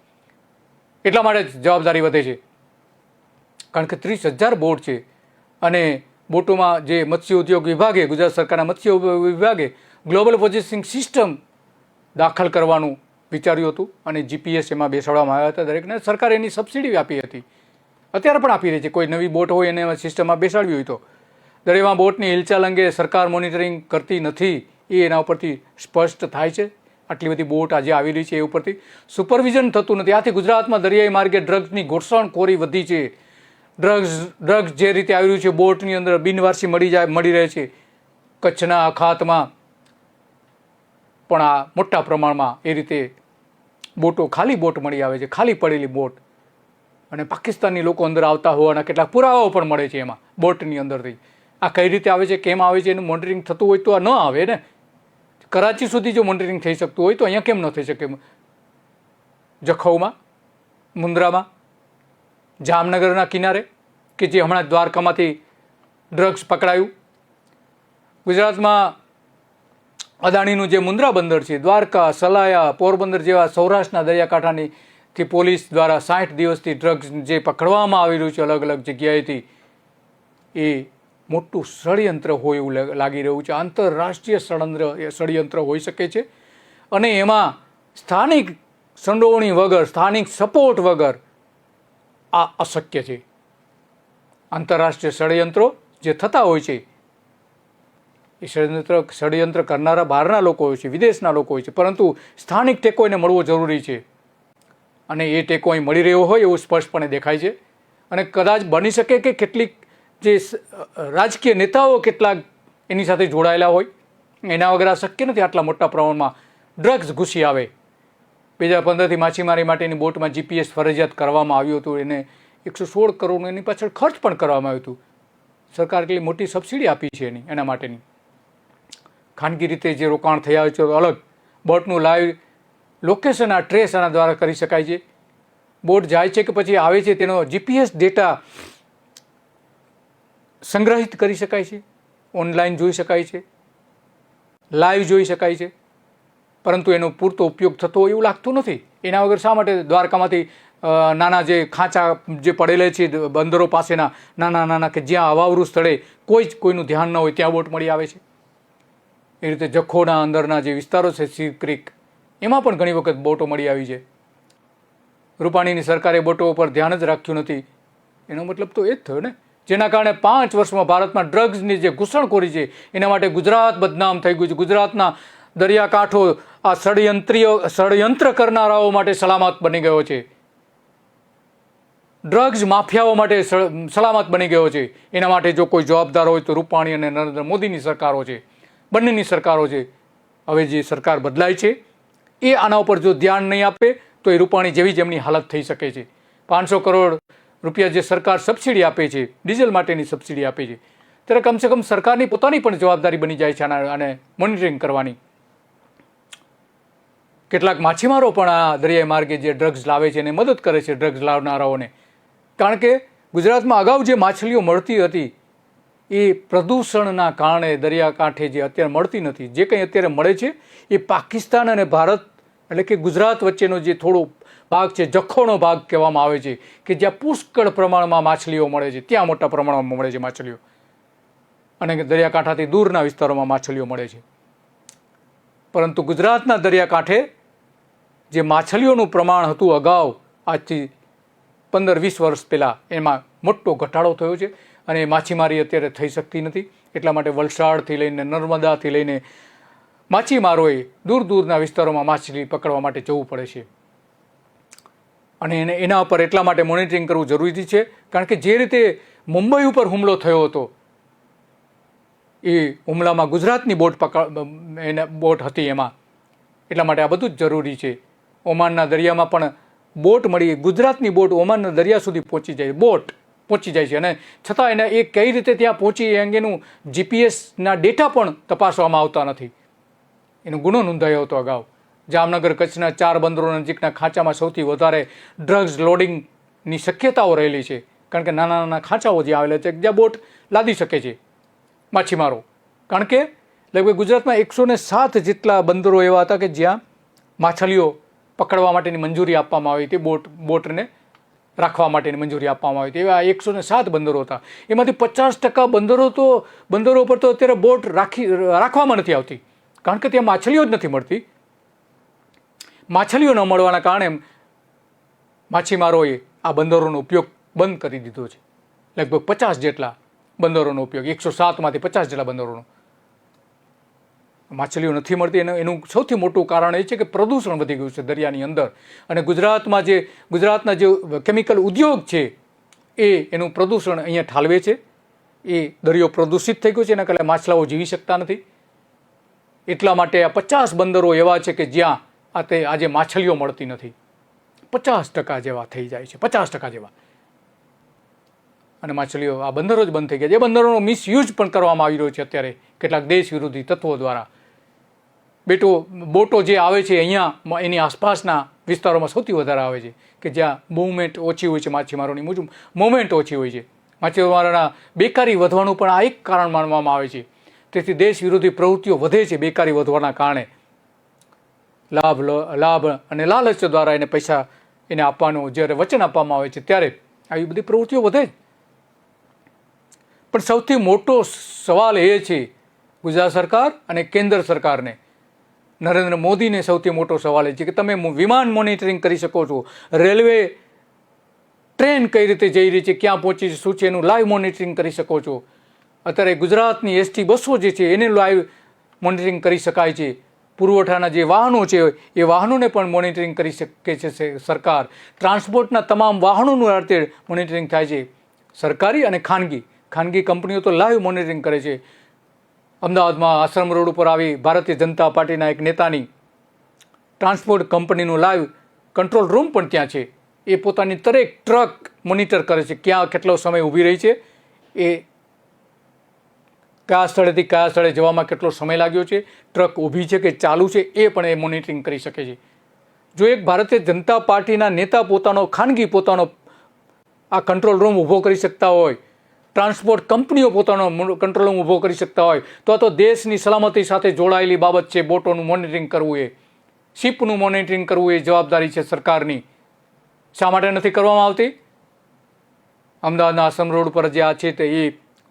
[SPEAKER 1] એટલા માટે જવાબદારી વધે છે કારણ કે 30,000 બોટ છે અને બોટોમાં જે મત્સ્ય ઉદ્યોગ વિભાગે, ગુજરાત સરકારના મત્સ્ય ઉદ્યોગ વિભાગે ગ્લોબલ પોઝિશનિંગ સિસ્ટમ દાખલ કરવાનું વિચાર્યું હતું અને GPS એમાં બેસાડવામાં આવ્યા હતા દરેકને. સરકારે એની સબસિડી આપી હતી, અત્યારે પણ આપી રહી છે. કોઈ નવી બોટ હોય એને સિસ્ટમમાં બેસાડવી હોય તો. દરિયામાં બોટની હિલચાલ અંગે સરકાર મોનિટરિંગ કરતી નથી એ એના ઉપરથી સ્પષ્ટ થાય છે. આટલી બધી બોટ આજે આવી રહી છે એ ઉપરથી સુપરવિઝન થતું નથી. આથી ગુજરાતમાં દરિયાઈ માર્ગે ડ્રગ્સની ઘૂસણખોરી વધી છે. ડ્રગ્સ જે રીતે આવી રહ્યું છે બોટની અંદર બિનવારસી મળી રહે છે. કચ્છના અખાતમાં પણ આ મોટા પ્રમાણમાં એ રીતે બોટો, ખાલી બોટ મળી આવે છે, ખાલી પડેલી બોટ, અને પાકિસ્તાની લોકો અંદર આવતા હોવાના કેટલાક પુરાવાઓ પણ મળે છે એમાં બોટની અંદરથી. આ કઈ રીતે આવે છે, કેમ આવે છે, એનું મોનિટરિંગ થતું હોય તો આ ન આવે ને. કરાચી સુધી જો મોનિટરિંગ થઈ શકતું હોય તો અહીંયા કેમ ન થઈ શકે? જખૌમાં, મુન્દ્રામાં, જામનગરના કિનારે કે જે હમણાં દ્વારકામાંથી ડ્રગ્સ પકડાયું. ગુજરાતમાં અદાણીનું જે મુન્દ્રા બંદર છે, દ્વારકા, સલાયા, પોરબંદર જેવા સૌરાષ્ટ્રના દરિયાકાંઠાથી પોલીસ દ્વારા 60 દિવસથી ડ્રગ્સ જે પકડવામાં આવી રહ્યું છે અલગ અલગ જગ્યાએથી, એ મોટું ષડયંત્ર હોય એવું લાગી રહ્યું છે. આંતરરાષ્ટ્રીય ષડયંત્ર હોઈ શકે છે અને એમાં સ્થાનિક સંડોવણી વગર, સ્થાનિક સપોર્ટ વગર આ અશક્ય છે. આંતરરાષ્ટ્રીય ષડયંત્રો જે થતા હોય છે એ ષડયંત્ર કરનારા બહારના લોકો હોય છે, વિદેશના લોકો હોય છે, પરંતુ સ્થાનિક ટેકો એને મળવો જરૂરી છે અને એ ટેકો અહીં મળી રહ્યો હોય એવું સ્પષ્ટપણે દેખાય છે. અને કદાચ બની શકે કે કેટલીક જે રાજકીય નેતાઓ કેટલાક એની સાથે જોડાયેલા હોય, એના વગર આ શક્ય નથી. આટલા મોટા પ્રમાણમાં ડ્રગ્સ ઘૂસી આવે. 2015થી માછીમારી માટેની બોટમાં GPS ફરજિયાત કરવામાં આવ્યું હતું. એને 116 કરોડનું એની પાછળ ખર્ચ પણ કરવામાં આવ્યું હતું. સરકાર એટલી મોટી સબસિડી આપી છે એના માટેની. ખાનગી રીતે જે રોકાણ થયા હોય છે અલગ, બોટનું લાઈવ લોકેશન આ ટ્રેસ આના દ્વારા કરી શકાય છે. બોટ જાય છે કે પછી આવે છે તેનો GPS ડેટા સંગ્રહિત કરી શકાય છે, ઓનલાઈન જોઈ શકાય છે, લાઈવ જોઈ શકાય છે, પરંતુ એનો પૂરતો ઉપયોગ થતો હોય એવું લાગતું નથી. એના વગર શા માટે દ્વારકામાંથી નાના જે ખાંચા જે પડેલા છે બંદરો પાસેના નાના નાના કે જ્યાં અવાવરું સ્થળે કોઈનું ધ્યાન ન હોય ત્યાં બોટ મળી આવે છે. એ રીતે જખોના અંદરના જે વિસ્તારો છે, સી ક્રીક, એમાં પણ ઘણી વખત બોટો મળી આવી છે. રૂપાણીની સરકારે બોટો પર ધ્યાન જ રાખ્યું નથી. એનો મતલબ તો એ જ થયો ને, જેના કારણે 5 વર્ષમાં ભારતમાં ડ્રગ્સની જે ઘૂસણખોરી છે એના માટે ગુજરાત બદનામ થઈ ગયું છે. ગુજરાતના દરિયાકાંઠો આ ષડયંત્ર કરનારાઓ માટે સલામત બની ગયો છે. ડ્રગ્સ માફિયાઓ માટે સલામત બની ગયો છે. એના માટે જો કોઈ જવાબદાર હોય તો રૂપાણી અને નરેન્દ્ર મોદીની સરકારો છે, બંનેની સરકારો છે. હવે જે સરકાર બદલાય છે એ આના ઉપર જો ધ્યાન નહીં આપે તો એ રૂપાણી જેવી જ એમની હાલત થઈ શકે છે. 500 કરોડ રૂપિયા જે સરકાર સબસિડી આપે છે, ડીઝલ માટેની સબસિડી આપે છે, ત્યારે કમસે કમ સરકારની પોતાની પણ જવાબદારી બની જાય છે આને મોનિટરિંગ કરવાની. કેટલાક માછીમારો પણ આ દરિયાઈ માર્ગે જે ડ્રગ્સ લાવે છે એને મદદ કરે છે, ડ્રગ્સ લાવનારાઓને. કારણ કે ગુજરાતમાં અગાઉ જે માછલીઓ મળતી હતી એ પ્રદૂષણના કારણે દરિયાકાંઠે જે અત્યારે મળતી નથી. જે કંઈ અત્યારે મળે છે એ પાકિસ્તાન અને ભારત એટલે કે ગુજરાત વચ્ચેનો જે થોડો ભાગ છે, જખોનો ભાગ કહેવામાં આવે છે, કે જ્યાં પુષ્કળ પ્રમાણમાં માછલીઓ મળે છે, ત્યાં મોટા પ્રમાણમાં મળે છે માછલીઓ, અને દરિયાકાંઠાથી દૂરના વિસ્તારોમાં માછલીઓ મળે છે. પરંતુ ગુજરાતના દરિયાકાંઠે જે માછલીઓનું પ્રમાણ હતું અગાઉ, આજથી 15-20 વર્ષ પહેલાં, એમાં મોટો ઘટાડો થયો છે અને માછીમારી અત્યારે થઈ શકતી નથી. એટલા માટે વલસાડથી લઈને નર્મદાથી લઈને માછીમારોએ દૂર દૂરના વિસ્તારોમાં માછલી પકડવા માટે જવું પડે છે. અને એના ઉપર એટલા માટે મોનિટરિંગ કરવું જરૂરી છે કારણ કે જે રીતે મુંબઈ ઉપર હુમલો થયો હતો એ હુમલામાં ગુજરાતની બોટ હતી એમાં. એટલા માટે આ બધું જ જરૂરી છે. ઓમાનના દરિયામાં પણ બોટ મળી, ગુજરાતની બોટ ઓમાનના દરિયા સુધી પહોંચી જાય છે અને છતાં એને એ કઈ રીતે ત્યાં પહોંચી એ અંગેનું GPSના ડેટા પણ તપાસવામાં આવતા નથી. એનો ગુનો નોંધાયો હતો અગાઉ. જામનગર કચ્છના 4 બંદરો નજીકના ખાંચામાં સૌથી વધારે ડ્રગ્સ લોડિંગની શક્યતાઓ રહેલી છે કારણ કે નાના નાના ખાંચાઓ જે આવેલા છે જ્યાં બોટ લાદી શકે છે માછીમારો. કારણ કે લગભગ ગુજરાતમાં 107 જેટલા બંદરો એવા હતા કે જ્યાં માછલીઓ પકડવા માટેની મંજૂરી આપવામાં આવી હતી, બોટને રાખવા માટેની મંજૂરી આપવામાં આવી હતી. એવા 107 બંદરો હતા. એમાંથી 50% બંદરો પર તો અત્યારે બોટ રાખવામાં નથી આવતી કારણ કે ત્યાં માછલીઓ જ નથી મળતી. માછલીઓ ન મળવાના કારણે માછીમારોએ આ બંદરોનો ઉપયોગ બંધ કરી દીધો છે. લગભગ 50 જેટલા બંદરોનો ઉપયોગ, 107માંથી 50 જેટલા બંદરોનો. માછલીઓ નથી મળતી એનું સૌથી મોટું કારણ એ છે કે પ્રદૂષણ વધી ગયું છે દરિયાની અંદર. અને ગુજરાતના જે કેમિકલ ઉદ્યોગ છે એનું પ્રદૂષણ અહીંયા ઠાલવે છે. એ દરિયો પ્રદૂષિત થઈ ગયો છે, એના કારણે માછલાઓ જીવી શકતા નથી. એટલા માટે આ 50 બંદરો એવા છે કે જ્યાં આજે માછલીઓ મળતી નથી. 50% જેવા થઈ જાય છે, 50% જેવા. અને માછલીઓ આ બંદરો જ બંધ થઈ ગયા છે. એ બંદરોનો મિસયુઝ પણ કરવામાં આવી રહ્યો છે અત્યારે કેટલાક દેશ વિરોધી તત્વો દ્વારા. બોટો જે આવે છે અહીંયા એની આસપાસના વિસ્તારોમાં સૌથી વધારે આવે છે કે જ્યાં મૂવમેન્ટ ઓછી હોય છે, માછીમારોની મૂવમેન્ટ ઓછી હોય છે. માછીમારોના બેકારી વધવાનું પણ આ એક કારણ માનવામાં આવે છે. તેથી દેશ વિરોધી પ્રવૃત્તિઓ વધે છે બેકારી વધવાના કારણે. લાભ અને લાલચ દ્વારા એને પૈસા એને આપવાનું જ્યારે વચન આપવામાં આવે છે ત્યારે આવી બધી પ્રવૃત્તિઓ વધે. પણ સૌથી મોટો સવાલ એ છે ગુજરાત સરકાર અને કેન્દ્ર સરકારને, નરેન્દ્ર મોદીને સૌથી મોટો સવાલ એ છે કે તમે વિમાન મોનિટરિંગ કરી શકો છો, રેલવે ટ્રેન કઈ રીતે જઈ રહી છે, ક્યાં પહોંચી છે, શું છે, એનું લાઈવ મોનિટરિંગ કરી શકો છો. અત્યારે ગુજરાતની એસટી બસો જે છે એને લાઈવ મોનિટરિંગ કરી શકાય છે. પુરવઠાના જે વાહનો છે એ વાહનોને પણ મોનિટરિંગ કરી શકે છે સરકાર. ટ્રાન્સપોર્ટના તમામ વાહનોનું આ રીતે મોનિટરિંગ થાય છે. સરકારી અને ખાનગી કંપનીઓ તો લાઈવ મોનિટરિંગ કરે છે. અમદાવાદમાં આશ્રમ રોડ ઉપર આવી ભારતીય જનતા પાર્ટીના એક નેતાની ટ્રાન્સપોર્ટ કંપનીનું લાઈવ કંટ્રોલ રૂમ પણ ત્યાં છે. એ પોતાની દરેક ટ્રક મોનિટર કરે છે, ક્યાં કેટલો સમય ઊભી રહી છે, એ કયા સ્થળેથી કયા સ્થળે જવામાં કેટલો સમય લાગ્યો છે, ટ્રક ઊભી છે કે ચાલુ છે, એ પણ એ મોનિટરિંગ કરી શકે છે. જો એક ભારતીય જનતા પાર્ટીના નેતા પોતાનો આ કંટ્રોલ રૂમ ઊભો કરી શકતા હોય, ટ્રાન્સપોર્ટ કંપનીઓ પોતાનો કંટ્રોલ રૂમ ઊભો કરી શકતા હોય, તો દેશની સલામતી સાથે જોડાયેલી બાબત છે. બોટોનું મોનિટરિંગ કરવું, એ શિપનું મોનિટરિંગ કરવું, એ જવાબદારી છે સરકારની. શા માટે નથી કરવામાં આવતી? અમદાવાદના આશ્રમ રોડ પર જે આ છે તે એ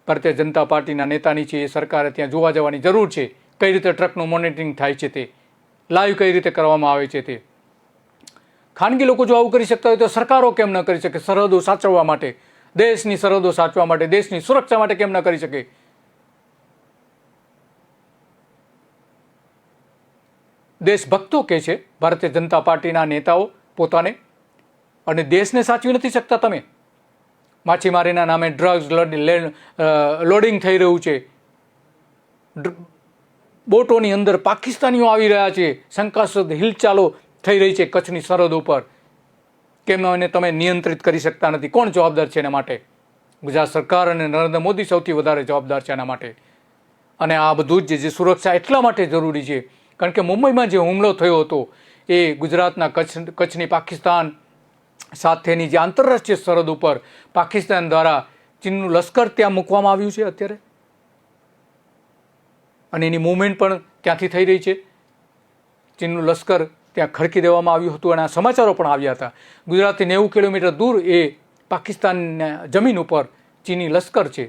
[SPEAKER 1] ભારતીય જનતા પાર્ટીના નેતાની છે. એ સરકારે ત્યાં જોવા જવાની જરૂર છે. કઈ રીતે ટ્રકનું મોનિટરિંગ થાય છે, તે લાઈવ કઈ રીતે કરવામાં આવે છે. તે ખાનગી લોકો જો આવું કરી શકતા હોય તો સરકારો કેમ ન કરી શકે? સરહદો સાચવવા માટે, દેશની સરહદો સાચવવા માટે, દેશની સુરક્ષા માટે કેમ ન કરી શકે? દેશભક્તો કે છે ભારતીય જનતા પાર્ટીના નેતાઓ પોતાને, અને દેશને સાચવી નથી શકતા તમે. માછીમારીના નામે ડ્રગ્સ લોડિંગ થઈ રહ્યું છે, બોટોની અંદર પાકિસ્તાનીઓ આવી રહ્યા છે, શંકાસ્પદ હિલચાલો થઈ રહી છે કચ્છની સરહદ ઉપર. કેમ એને તમે નિયંત્રિત કરી શકતા નથી? કોણ જવાબદાર છે એના માટે? ગુજરાત સરકાર અને નરેન્દ્ર મોદી સૌથી વધારે જવાબદાર છે એના માટે. અને આ બધું જ જે સુરક્ષા એટલા માટે જરૂરી છે કારણ કે મુંબઈમાં જે હુમલો થયો હતો એ ગુજરાતના કચ્છની પાકિસ્તાન સાથેની જે આંતરરાષ્ટ્રીય સરહદ ઉપર પાકિસ્તાન દ્વારા ચીનનું લશ્કર ત્યાં મૂકવામાં આવ્યું છે અત્યારે, અને એની મૂવમેન્ટ પણ ત્યાંથી થઈ રહી છે. ચીનનું લશ્કર ત્યાં ખડકી દેવામાં આવ્યું હતું અને આ સમાચારો પણ આવ્યા હતા. ગુજરાતથી 90 કિલોમીટર દૂર એ પાકિસ્તાનના જમીન ઉપર ચીની લશ્કર છે.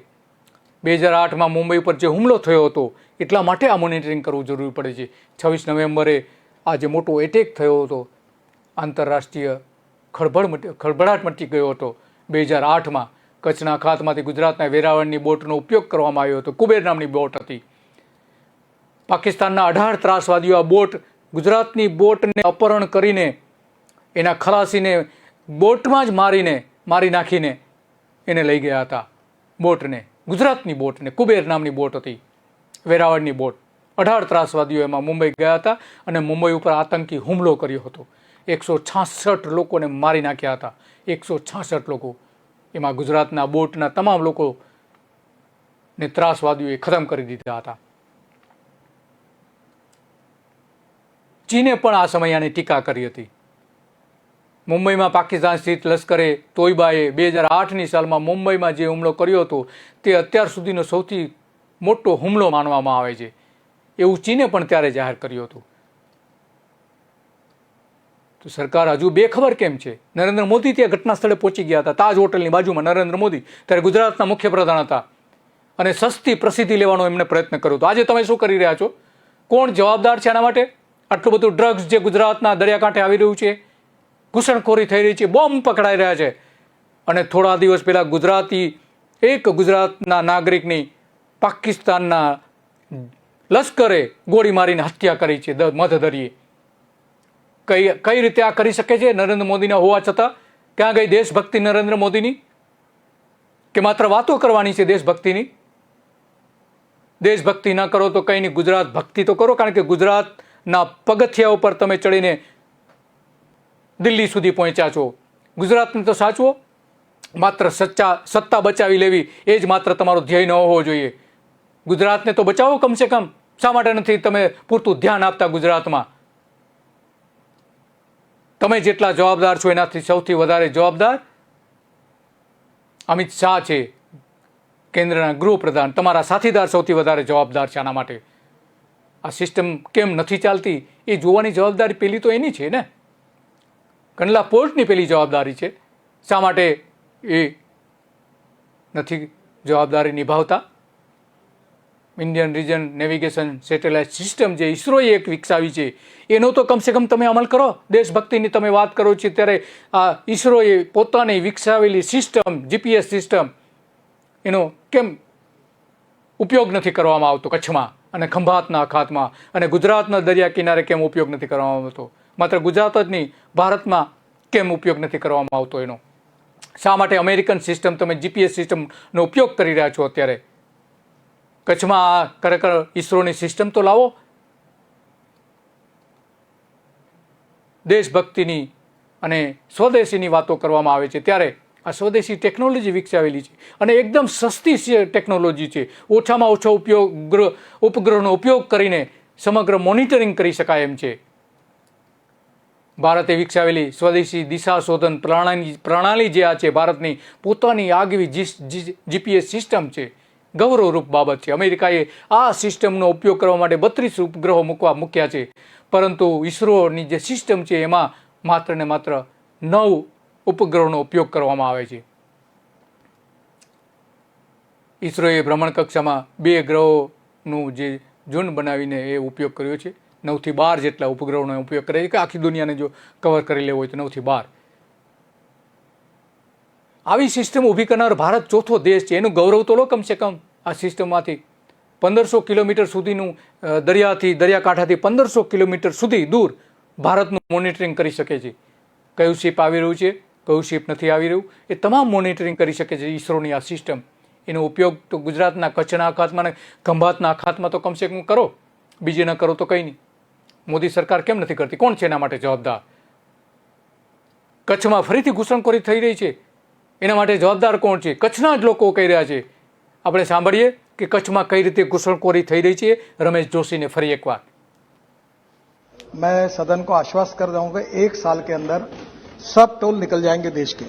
[SPEAKER 1] 2008માં મુંબઈ ઉપર જે હુમલો થયો હતો એટલા માટે આ મોનિટરિંગ કરવું જરૂરી પડે છે. 26 નવેમ્બરે આ જે મોટો એટેક થયો હતો, આંતરરાષ્ટ્રીય ખળભળાટ મચી ગયો હતો 2008માં. કચ્છના અખાતમાંથી ગુજરાતના વેરાવળની બોટનો ઉપયોગ કરવામાં આવ્યો હતો. કુબેર નામની બોટ હતી. પાકિસ્તાનના 18 ત્રાસવાદીઓ આ બોટ, ગુજરાતની બોટને અપહરણ કરીને એના ખલાસીને બોટમાં જ મારી નાખીને એને લઈ ગયા હતા. બોટને, ગુજરાતની બોટને, કુબેર નામની બોટ હતી, વેરાવળની બોટ. 18 ત્રાસવાદીઓ એમાં મુંબઈ ગયા હતા અને મુંબઈ ઉપર આતંકી હુમલો કર્યો હતો. 166 લોકોને મારી નાખ્યા હતા. 166 લોકો. એમાં ગુજરાતના બોટના તમામ લોકોને ત્રાસવાદીઓએ ખતમ કરી દીધા હતા. ચીને પણ આ સમયે આની ટીકા કરી હતી. મુંબઈમાં પાકિસ્તાન સ્થિત લશ્કરે તોયબાએ 2008ની સાલમાં મુંબઈમાં જે હુમલો કર્યો હતો તે અત્યાર સુધીનો સૌથી મોટો હુમલો માનવામાં આવે છે, એવું ચીને પણ ત્યારે જાહેર કર્યું હતું. તો સરકાર હજુ બેખબર કેમ છે? નરેન્દ્ર મોદી ત્યાં ઘટના સ્થળે પહોંચી ગયા હતા. તાજ હોટલની બાજુમાં નરેન્દ્ર મોદી ત્યારે ગુજરાતના મુખ્યપ્રધાન હતા અને સસ્તી પ્રસિદ્ધિ લેવાનો એમને પ્રયત્ન કર્યો હતો. આજે તમે શું કરી રહ્યા છો? કોણ જવાબદાર છે આના માટે? આટલું બધું ડ્રગ્સ જે ગુજરાતના દરિયાકાંઠે આવી રહ્યું છે, ઘૂસણખોરી થઈ રહી છે, બોમ્બ પકડાઈ રહ્યા છે, અને થોડા દિવસ પહેલાં ગુજરાતના નાગરિકની પાકિસ્તાનના લશ્કરે ગોળી મારીને હત્યા કરી છે મધદરિયે. કઈ રીતે આ કરી શકે છે નરેન્દ્ર મોદીના હોવા છતાં? ક્યાં ગઈ દેશભક્તિ નરેન્દ્ર મોદીની? કે માત્ર વાતો કરવાની છે દેશભક્તિની? દેશભક્તિ ન કરો તો કંઈ નહીં, ગુજરાત ભક્તિ તો કરો, કારણ કે ગુજરાતના પગથિયા ઉપર તમે ચડીને દિલ્હી સુધી પહોંચ્યા છો. ગુજરાતને તો સાચવો, માત્ર સત્તા બચાવી લેવી એ જ માત્ર તમારો ધ્યેય ન હોવો જોઈએ. ગુજરાતને તો બચાવો કમસે કમ. શા માટે નથી તમે પૂરતું ધ્યાન આપતા ગુજરાતમાં? તમે જેટલા જવાબદાર છો એનાથી સૌથી વધારે જવાબદાર અમિત શાહ છે, કેન્દ્રના ગૃહપ્રધાન. તમારા સાથીદાર સૌથી વધારે જવાબદાર છે આના માટે. આ સિસ્ટમ કેમ નથી ચાલતી એ જોવાની જવાબદારી પેલી તો એની છે ને. કંડલા પોર્ટની પેલી જવાબદારી છે. શા માટે એ નથી જવાબદારી નિભાવતા Indian region navigation satellite system જે ઇસરોએ એક વિકસાવી છે એનો તો કમસે કમ તમે અમલ કરો. દેશભક્તિની તમે વાત કરો છો ત્યારે આ ઇસરોએ પોતાની વિકસાવેલી સિસ્ટમ જીપીએસ સિસ્ટમ એનો કેમ ઉપયોગ નથી કરવામાં આવતો કચ્છમાં અને ખંભાતના અખાતમાં અને ગુજરાતના દરિયા કિનારે કેમ ઉપયોગ નથી કરવામાં આવતો? માત્ર ગુજરાત જ નહીં, ભારતમાં કેમ ઉપયોગ નથી કરવામાં આવતો એનો? શા માટે અમેરિકન સિસ્ટમ તમે જીપીએસ સિસ્ટમનો ઉપયોગ કરી રહ્યા છો અત્યારે? કચ્છમાં આ ખરેખર ઇસરોની સિસ્ટમ તો લાવો. દેશભક્તિની અને સ્વદેશીની વાતો કરવામાં આવે છે ત્યારે આ સ્વદેશી ટેકનોલોજી વિકસાવેલી છે અને એકદમ સસ્તી ટેકનોલોજી છે. ઓછામાં ઓછો ઉપગ્રહનો ઉપયોગ કરીને સમગ્ર મોનિટરિંગ કરી શકાય એમ છે. ભારતે વિકસાવેલી સ્વદેશી દિશા શોધન પ્રણાલી જે આ છે ભારતની પોતાની આગવી જીપીએસ સિસ્ટમ છે. ગૌરવરૂપ બાબત છે. અમેરિકાએ આ સિસ્ટમનો ઉપયોગ કરવા માટે 32 ઉપગ્રહો મૂક્યા છે, પરંતુ ઇસરોની જે સિસ્ટમ છે એમાં માત્ર ને માત્ર 9 ઉપગ્રહોનો ઉપયોગ કરવામાં આવે છે. ઇસરોએ ભ્રમણ કક્ષામાં 2 ગ્રહોનું જે ઝુંડ બનાવીને એ ઉપયોગ કર્યો છે. 9 થી 12 જેટલા ઉપગ્રહોનો ઉપયોગ કરે છે કે આખી દુનિયાને જો કવર કરી લેવો હોય તો 9 થી 12. આવી સિસ્ટમ ઊભી કરનાર ભારત ચોથો દેશ છે. એનું ગૌરવ તો લો કમસે કમ. આ સિસ્ટમમાંથી 1500 કિલોમીટર સુધીનું દરિયાકાંઠાથી 1500 કિલોમીટર સુધી દૂર ભારતનું મોનિટરિંગ કરી શકે છે. કયું શિપ આવી રહ્યું છે, કયું શિપ નથી આવી રહ્યું, એ તમામ મોનિટરિંગ કરી શકે છે ઇસરોની આ સિસ્ટમ. એનો ઉપયોગ તો ગુજરાતના કચ્છના અખાતમાં અને ખંભાતના અખાતમાં તો કમસે કમ કરો, બીજે ન કરો તો કંઈ નહીં. મોદી સરકાર કેમ નથી કરતી? કોણ છે એના માટે જવાબદાર? કચ્છમાં ફરીથી ઘૂસણખોરી થઈ રહી છે, એના માટે જવાબદાર કોણ છે? કચ્છના જ લોકો કહી રહ્યા છે. આપણે સાંભળીએ કે કચ્છમાં કઈ રીતે ઘૂસણખોરી થઈ રહી છે. રમેશ જોશીને ફરી એકવાર.
[SPEAKER 6] मैं सदन को आश्वस्त कर दूंगा 1 साल के अंदर सब टोल निकल जाएंगे देश के,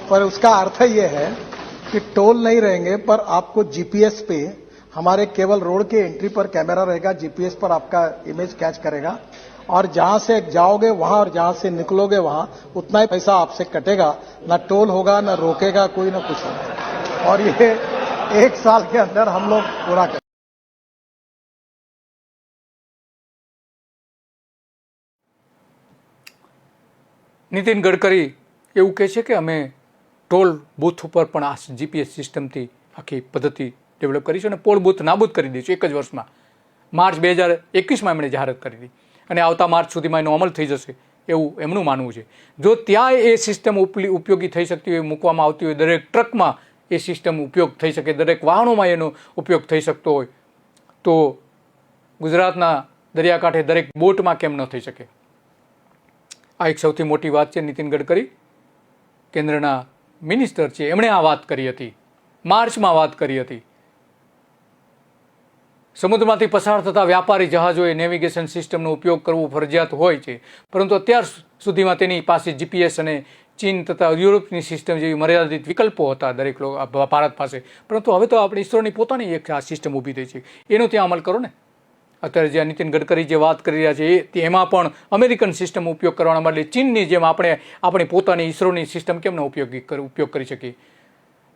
[SPEAKER 6] पर उसका अर्थ ये है कि टोल नहीं रहेंगे पर आपको जीपीएस पे हमारे केवल रोड के एंट्री पर कैमरा रहेगा, जीपीएस पर आपका इमेज कैच करेगा और जहां से जाओगे वहां और जहां से निकलोगे वहां उतना ही पैसा आपसे कटेगा, ना टोल होगा, ना रोकेगा कोई, ना कुछ होगा। और ये 1 साल के अंदर हम लोग पूरा करें।
[SPEAKER 1] નીતિન ગડકરી એવું કહે છે કે અમે ટોલ બૂથ ઉપર પણ આ જીપીએસ સિસ્ટમથી આખી પદ્ધતિ ડેવલપ કરીશું અને ટોલ બૂથ નાબૂદ કરી દઈશું 1 જ વર્ષમાં. માર્ચ 2021માં એમણે જાહેરાત કરી હતી અને આવતા માર્ચ સુધીમાં એનો અમલ થઈ જશે એવું એમનું માનવું છે. જો ત્યાં એ સિસ્ટમ ઉપયોગી થઈ શકતી હોય, મૂકવામાં આવતી હોય, દરેક ટ્રકમાં એ સિસ્ટમ ઉપયોગ થઈ શકે, દરેક વાહનોમાં એનો ઉપયોગ થઈ શકતો હોય, તો ગુજરાતના દરિયાકાંઠે દરેક બોટમાં કેમ ન થઈ શકે? આ એક સૌથી મોટી વાત છે. નીતિન ગડકરી કેન્દ્રના મિનિસ્ટર છે, એમણે આ વાત કરી હતી, માર્ચમાં વાત કરી હતી. સમુદ્રમાંથી પસાર થતા વ્યાપારી જહાજોએ નેવિગેશન સિસ્ટમનો ઉપયોગ કરવો ફરજિયાત હોય છે, પરંતુ અત્યાર સુધીમાં તેની પાસે જીપીએસ અને ચીન તથા યુરોપની સિસ્ટમ જેવી મર્યાદિત વિકલ્પો હતા દરેક ભારત પાસે. પરંતુ હવે તો આપણે ઇસરોની પોતાની એક આ સિસ્ટમ ઊભી થઈ છે, એનો ત્યાં અમલ કરો ને. અત્યારે જે નીતિન ગડકરી જે વાત કરી રહ્યા છે એમાં પણ અમેરિકન સિસ્ટમ ઉપયોગ કરવાના બદલે ચીનની જેમ આપણે આપણી પોતાની ઇસરોની સિસ્ટમ કેમ ન ઉપયોગ કરી શકીએ?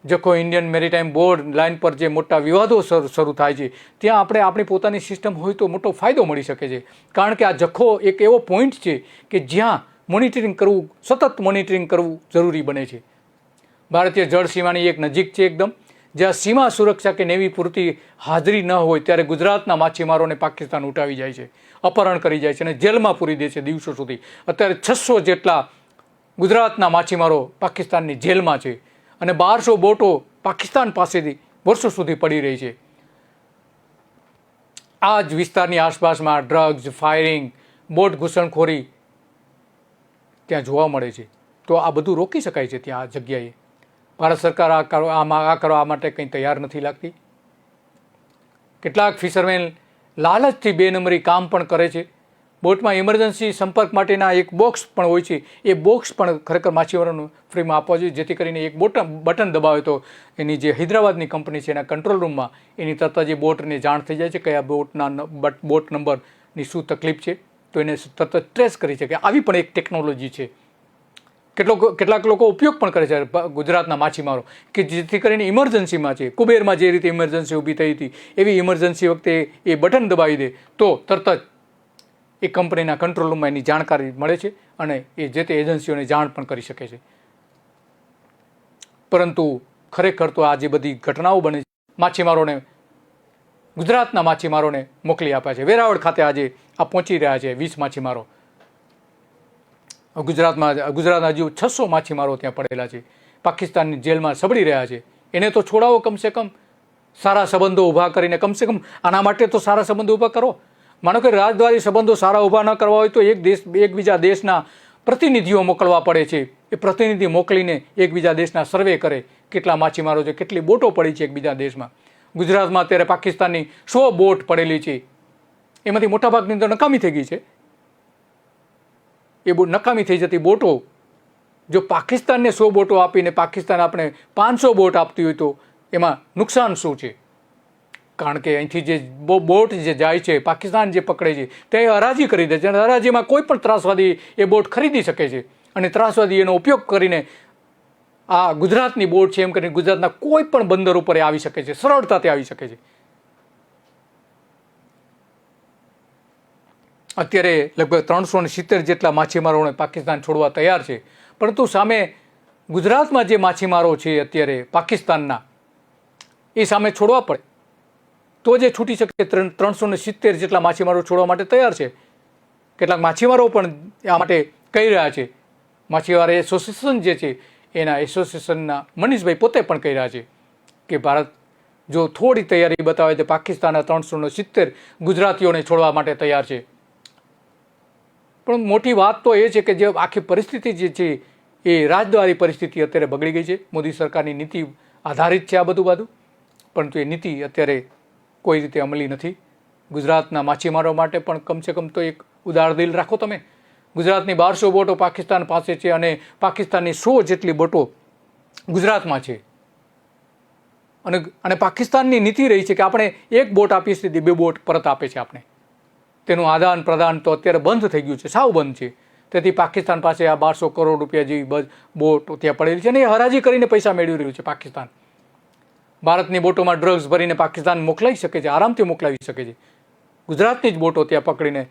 [SPEAKER 1] Jakhau Indian maritime board line પર જે મોટા વિવાદો શરૂ થાય છે ત્યાં આપણે આપણી પોતાની સિસ્ટમ હોય તો મોટો ફાયદો મળી શકે છે. કારણ કે આ જખો એક એવો પોઈન્ટ છે કે જ્યાં મોનિટરિંગ કરવું, સતત મોનિટરિંગ કરવું જરૂરી બને છે. ભારતીય જળ સીમાની એક નજીક છે એકદમ, જ્યાં સીમા સુરક્ષા કે નેવી પૂરતી હાજરી ન હોય ત્યારે ગુજરાતના માછીમારોને પાકિસ્તાન ઉઠાવી જાય છે, અપહરણ કરી જાય છે અને જેલમાં પૂરી દે છે દિવસો સુધી. અત્યારે 600 જેટલા ગુજરાતના માછીમારો પાકિસ્તાનની જેલમાં છે અને 1200 બોટો પાકિસ્તાન પાસેથી વર્ષો સુધી પડી રહી છે. આ જ વિસ્તારની આસપાસમાં ડ્રગ્સ, ફાયરિંગ, બોટ ઘૂસણખોરી ત્યાં જોવા મળે છે. તો આ બધું રોકી શકાય છે ત્યાં આ જગ્યાએ. ભારત સરકાર આ કરવા માટે કંઈ તૈયાર નથી લાગતી. કેટલાક ફિશરમેન લાલચથી 2 નંબરી કામ પણ કરે છે. બોટમાં ઇમરજન્સી સંપર્ક માટેના એક બોક્સ પણ હોય છે, એ બોક્સ પણ ખરેખર માછીમારોને ફ્રીમાં આપવા જોઈએ, જેથી કરીને એક બટન દબાવે તો એની જે હૈદરાબાદની કંપની છે એના કંટ્રોલ રૂમમાં એની તરત જ એ બોટને જાણ થઈ જાય છે કે આ બોટ નંબરની શું તકલીફ છે, તો એને તરત જ ટ્રેસ કરી શકે. આવી પણ એક ટેકનોલોજી છે. કેટલાક લોકો ઉપયોગ પણ કરે છે ગુજરાતના માછીમારો, કે જેથી કરીને ઇમરજન્સીમાં છે, કુબેરમાં જે રીતે ઇમરજન્સી ઊભી થઈ હતી એવી ઇમરજન્સી વખતે એ બટન દબાવી દે તો તરત જ એ કંપનીના કંટ્રોલ રૂમમાં એની જાણકારી મળે છે અને એ જે તે એજન્સીઓને જાણ પણ કરી શકે છે. પરંતુ ખરેખર તો આ જે બધી ઘટનાઓ બને છે, માછીમારોને, ગુજરાતના માછીમારોને મોકલી આપ્યા છે. વેરાવળ ખાતે આજે આ પહોંચી રહ્યા છે 20 માછીમારો. ગુજરાતના હજુ 600 માછીમારો ત્યાં પડેલા છે, પાકિસ્તાનની જેલમાં સબડી રહ્યા છે. એને તો છોડાવો, કમસે કમ સારા સંબંધો ઊભા કરીને, કમસે કમ આના માટે તો સારા સંબંધો ઊભા કરો. માનો કે રાજદ્વારી સંબંધો સારા ઊભા ન કરવા હોય તો એકબીજા દેશના પ્રતિનિધિઓ મોકલવા પડે છે. એ પ્રતિનિધિ મોકલીને એકબીજા દેશના સર્વે કરે, કેટલા માછીમારો છે, કેટલી બોટો પડી છે એકબીજા દેશમાં. ગુજરાતમાં અત્યારે પાકિસ્તાનની 100 બોટ પડેલી છે, એમાંથી મોટાભાગની તો નકામી થઈ ગઈ છે. એ નકામી થઈ જતી બોટો જો પાકિસ્તાનને 100 બોટો આપીને પાકિસ્તાન આપણે 500 બોટ આપતી હોય તો એમાં નુકસાન શું છે? કારણ કે અહીંથી જે બોટ જે જાય છે, પાકિસ્તાન જે પકડે છે તે હરાજી કરી દે છે અને હરાજીમાં કોઈ પણ ત્રાસવાદી એ બોટ ખરીદી શકે છે અને ત્રાસવાદી એનો ઉપયોગ કરીને આ ગુજરાતની બોટ છે એમ કરીને ગુજરાતના કોઈ પણ બંદર ઉપર એ આવી શકે છે, સરળતાથી આવી શકે છે. અત્યારે લગભગ 370 જેટલા માછીમારોને પાકિસ્તાન છોડવા તૈયાર છે, પરંતુ સામે ગુજરાતમાં જે માછીમારો છે અત્યારે પાકિસ્તાનના, એ સામે છોડવા પડે તો જે છૂટી શકે. 370 જેટલા માછીમારો છોડવા માટે તૈયાર છે. કેટલાક માછીમારો પણ આ માટે કહી રહ્યા છે. માછીમાર એસોસિએશન જે છે એના એસોસિએશનના મનીષભાઈ પોતે પણ કહી રહ્યા છે કે ભારત જો થોડી તૈયારી બતાવે તો પાકિસ્તાનના 370 ગુજરાતીઓને છોડવા માટે તૈયાર છે. પણ મોટી વાત તો એ છે કે જે આખી પરિસ્થિતિ જે છે એ રાજદ્વારી પરિસ્થિતિ અત્યારે બગડી ગઈ છે. મોદી સરકારની નીતિ આધારિત છે આ બધું, પરંતુ એ નીતિ અત્યારે કોઈ રીતે અમલી નથી. ગુજરાતના માછીમારો માટે પણ કમસે કમ તો એક ઉદાર દિલ રાખો તમે. ગુજરાતની 1200 બોટો પાકિસ્તાન પાસે છે અને પાકિસ્તાનની 100 જેટલી બોટો ગુજરાતમાં છે. અને પાકિસ્તાનની નીતિ રહી છે કે આપણે એક બોટ આપીએ છીએ, 2 બોટ પરત આપે છે આપણે. તેનું આદાન પ્રદાન તો અત્યારે બંધ થઈ ગયું છે, સાવ બંધ છે. તેથી પાકિસ્તાન પાસે આ 1200 કરોડ રૂપિયા જેવી બોટ ત્યાં પડેલી છે અને એ હરાજી કરીને પૈસા મેળવી રહ્યું છે પાકિસ્તાન. ભારતની બોટોમાં ડ્રગ્સ ભરીને પાકિસ્તાન મોકલાવી શકે છે, આરામથી મોકલાવી શકે છે. ગુજરાતની જ બોટો ત્યાં પકડીને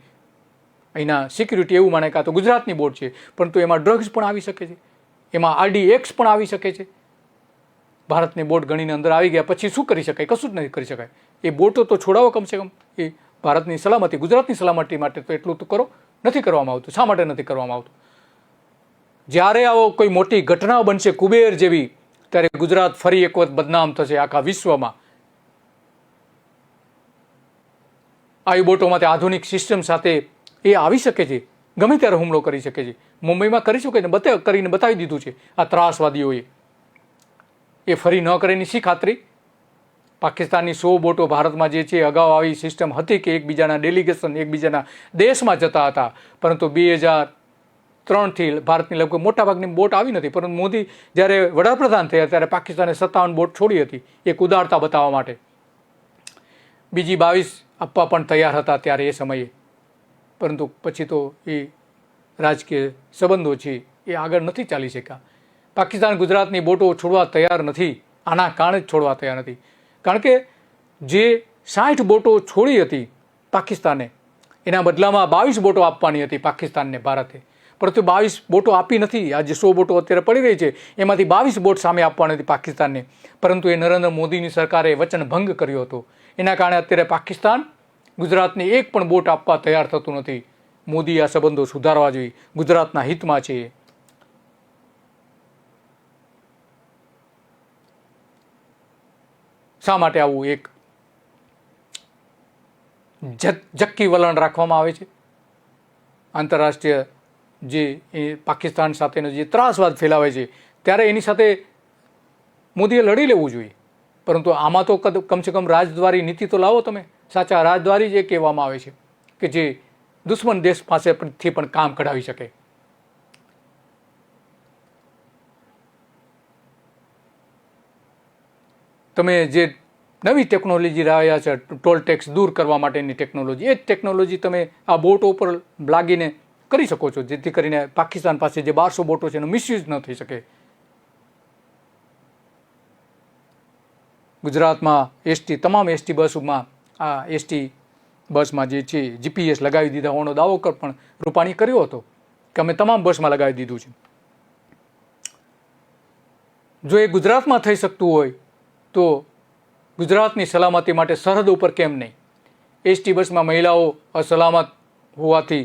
[SPEAKER 1] અહીંના સિક્યુરિટી એવું માને કાં તો ગુજરાતની બોટ છે, પરંતુ એમાં ડ્રગ્સ પણ આવી શકે છે, એમાં RDX પણ આવી શકે છે. ભારતની બોટ ગણીને અંદર આવી ગયા પછી શું કરી શકાય? કશું જ નથી કરી શકાય. એ બોટો તો છોડાવો કમસે કમ. એ ભારતની સલામતી, ગુજરાતની સલામતી માટે તો એટલું તો કરો. નથી કરવામાં આવતું. શા માટે નથી કરવામાં આવતું? જ્યારે આવો કોઈ મોટી ઘટના બનશે કુબેર જેવી, ત્યારે ગુજરાત ફરી એક વખત બદનામ થશે આખા વિશ્વમાં. આવી બોટોમાં આધુનિક સિસ્ટમ સાથે એ આવી શકે છે, ગમે ત્યારે હુમલો કરી શકે છે. મુંબઈમાં કરી શકે છે, કરીને બતાવી દીધું છે આ ત્રાસવાદીઓએ. એ ફરી ન કરે એની શી ખાતરી? પાકિસ્તાનની 100 બોટો ભારતમાં જે છે, અગાઉ આવી સિસ્ટમ હતી કે એકબીજાના ડેલિગેશન એકબીજાના દેશમાં જતા હતા, પરંતુ 2003થી ભારતની લગભગ મોટાભાગની બોટ આવી નથી. પરંતુ મોદી જ્યારે વડાપ્રધાન થયા ત્યારે પાકિસ્તાને 57 બોટ છોડી હતી, એક ઉદારતા બતાવવા માટે. બીજી 22 આપવા પણ તૈયાર હતા ત્યારે એ સમયે, પરંતુ પછી તો એ રાજકીય સંબંધો છે એ આગળ નથી ચાલી શક્યા. પાકિસ્તાન ગુજરાતની બોટો છોડવા તૈયાર નથી. આના કારણે જ છોડવા તૈયાર નથી. કારણ કે જે 60 બોટો છોડી હતી પાકિસ્તાને, એના બદલામાં 22 બોટો આપવાની હતી પાકિસ્તાનને ભારતે, પરંતુ 22 બોટો આપી નથી. આ જે 100 બોટો અત્યારે પડી રહી છે એમાંથી 22 બોટ સામે આપવાની હતી પાકિસ્તાનને, પરંતુ એ નરેન્દ્ર મોદીની સરકારે વચનભંગ કર્યો હતો. એના કારણે અત્યારે પાકિસ્તાન ગુજરાતને એક પણ બોટ આપવા તૈયાર થતું નથી. મોદી આ સંબંધો સુધારવા જોઈએ, ગુજરાતના હિતમાં છે. શા માટે આવું એક જક્કી વલણ રાખવામાં આવે છે? આંતરરાષ્ટ્રીય જે પાકિસ્તાન સાથેનો જે ત્રાસવાદ ફેલાવે છે ત્યારે એની સાથે મોદીએ લડી લેવું જોઈએ. પરંતુ આમાં તો કમસે કમ રાજદ્વારી નીતિ તો લાવો તમે. સાચા રાજદ્વારી જે કહેવામાં આવે છે કે જે દુશ્મન દેશ પાસેથી પણ કામ કઢાવી શકે. તમે જે નવી ટેકનોલોજી લાવ્યા છે, ટોલ ટેક્સ દૂર કરવા માટેની ટેકનોલોજી, એ જ ટેકનોલોજી તમે આ બોટો ઉપર લાગીને કરી શકો છો, જેથી કરીને પાકિસ્તાન પાસે જે 1200 બોટો છે એનો મિસયુઝ ન થઈ શકે. ગુજરાતમાં તમામ એસટી બસોમાં આ એસટી બસમાં જે છે જીપીએસ લગાવી દીધા હોવાનો દાવો પણ રૂપાણી કર્યો હતો કે અમે તમામ બસમાં લગાવી દીધું છે. જો એ ગુજરાતમાં થઈ શકતું હોય તો ગુજરાતની સલામતી માટે સરહદ ઉપર કેમ નહીં? એસટી બસમાં મહિલાઓ અસલામત હોવાથી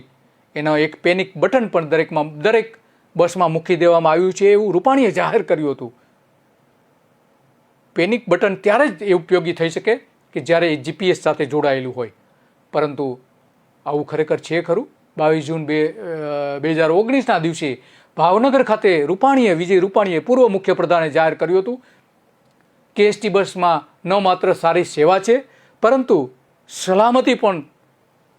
[SPEAKER 1] એનો એક પેનિક બટન પણ દરેક બસમાં મૂકી દેવામાં આવ્યું છે એવું રૂપાણીએ જાહેર કર્યું હતું. પેનિક બટન ત્યારે જ એ ઉપયોગી થઈ શકે કે જ્યારે એ જીપીએસ સાથે જોડાયેલું હોય. પરંતુ આવું ખરેખર છે ખરું? 22 જૂન 2019ના દિવસે ભાવનગર ખાતે વિજય રૂપાણીએ પૂર્વ મુખ્યપ્રધાને જાહેર કર્યું હતું કે એસટી બસમાં ન માત્ર સારી સેવા છે પરંતુ સલામતી પણ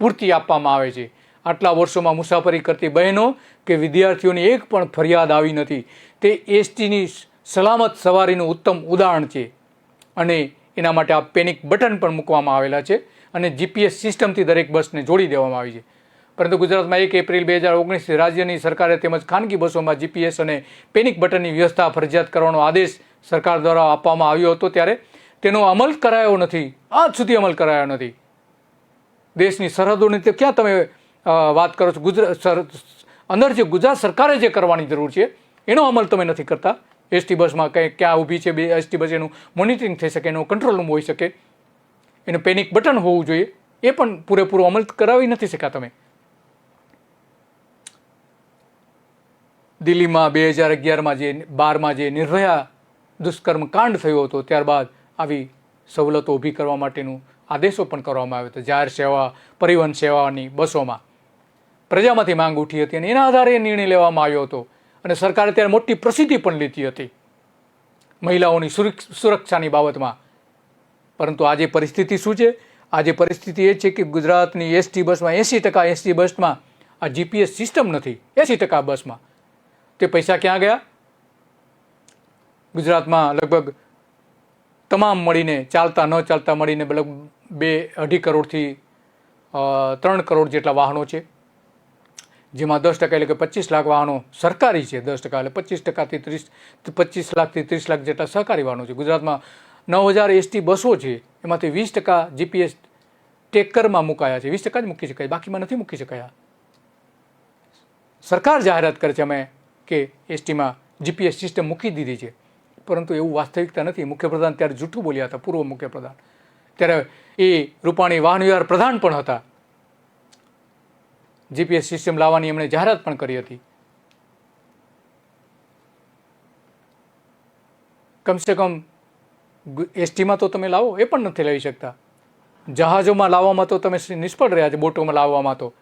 [SPEAKER 1] પૂરતી આપવામાં આવે છે. આટલા વર્ષોમાં મુસાફરી કરતી બહેનો કે વિદ્યાર્થીઓની એક પણ ફરિયાદ આવી નથી. તે એસટીની સલામત સવારીનું ઉત્તમ ઉદાહરણ છે અને એના માટે આ પેનિક બટન પણ મૂકવામાં આવેલા છે અને જીપીએસ સિસ્ટમથી દરેક બસને જોડી દેવામાં આવી છે. પરંતુ ગુજરાતમાં 1 એપ્રિલ 2019 રાજ્યની સરકારે તેમજ ખાનગી બસોમાં જીપીએસ અને પેનિક બટનની વ્યવસ્થા ફરજિયાત કરવાનો આદેશ સરકાર દ્વારા આપવામાં આવ્યો હતો ત્યારે તેનો અમલ કરાયો નથી. આજ સુધી અમલ કરાયો નથી. દેશની સરહદોની તો ક્યાં તમે વાત કરો છો? અંદર જે ગુજરાત સરકારે જે કરવાની જરૂર છે એનો અમલ તમે નથી કરતા. એસટી બસમાં ક્યાં ઊભી છે એસટી બસ એનું મોનિટરિંગ થઈ શકે, એનો કંટ્રોલ રૂમ હોઈ શકે, એનું પેનિક બટન હોવું જોઈએ, એ પણ પૂરેપૂરો અમલ કરાવી નથી શક્યા તમે. દિલ્હીમાં 2011માં જે નિર્ભયા દુષ્કર્મ કાંડ થયો હતો ત્યારબાદ આવી સવલતો ઊભી કરવા માટેનું આદેશો પણ કરવામાં આવ્યો હતો. જાહેર સેવા પરિવહન સેવાની બસોમાં પ્રજામાંથી માંગ ઉઠી હતી અને એના આધારે નિર્ણય લેવામાં આવ્યો હતો અને સરકારે ત્યારે મોટી પ્રસિદ્ધિ પણ લીધી હતી મહિલાઓની સુરક્ષાની બાબતમાં. પરંતુ આજે પરિસ્થિતિ શું છે? આજે પરિસ્થિતિ એ છે કે ગુજરાતની એસટી બસમાં 80% એસટી બસમાં આ જીપીએસ સિસ્ટમ નથી. 80% બસમાં તે પૈસા ક્યાં ગયા? ગુજરાતમાં લગભગ તમામ મળીને ચાલતા ન ચાલતા મળીને લગભગ 2-2.5 કરોડથી 3 કરોડ જેટલા વાહનો છે, જેમાં 10% એટલે કે 25 લાખ વાહનો સરકારી છે. 10% એટલે 25 લાખથી 30 લાખ જેટલા સહકારી વાહનો છે. ગુજરાતમાં 9000 એસટી બસો છે, એમાંથી 20% જીપીએસ ટેકરમાં મુકાયા છે. 20% જ મૂકી શકાય, બાકીમાં નથી મૂકી શકાયા. સરકાર જાહેરાત કરે છે અમે કે એસટીમાં જીપીએસ સિસ્ટમ મૂકી દીધી છે, પરંતુ એવું વાસ્તવિકતા નથી. મુખ્યપ્રધાન ત્યારે જૂઠું બોલ્યા હતા, પૂર્વ મુખ્યપ્રધાન. ત્યારે એ રૂપાણી વાહન વ્યવહાર પ્રધાન પણ હતા. જીપીએસ સિસ્ટમ લાવવાની એમણે જાહેરાત પણ કરી હતી. કમસે કમ એસટીમાં તો તમે લાવો, એ પણ નથી લાવી શકતા. જહાજોમાં લાવવામાં તો તમે નિષ્ફળ રહ્યા છે, બોટોમાં લાવવામાં તો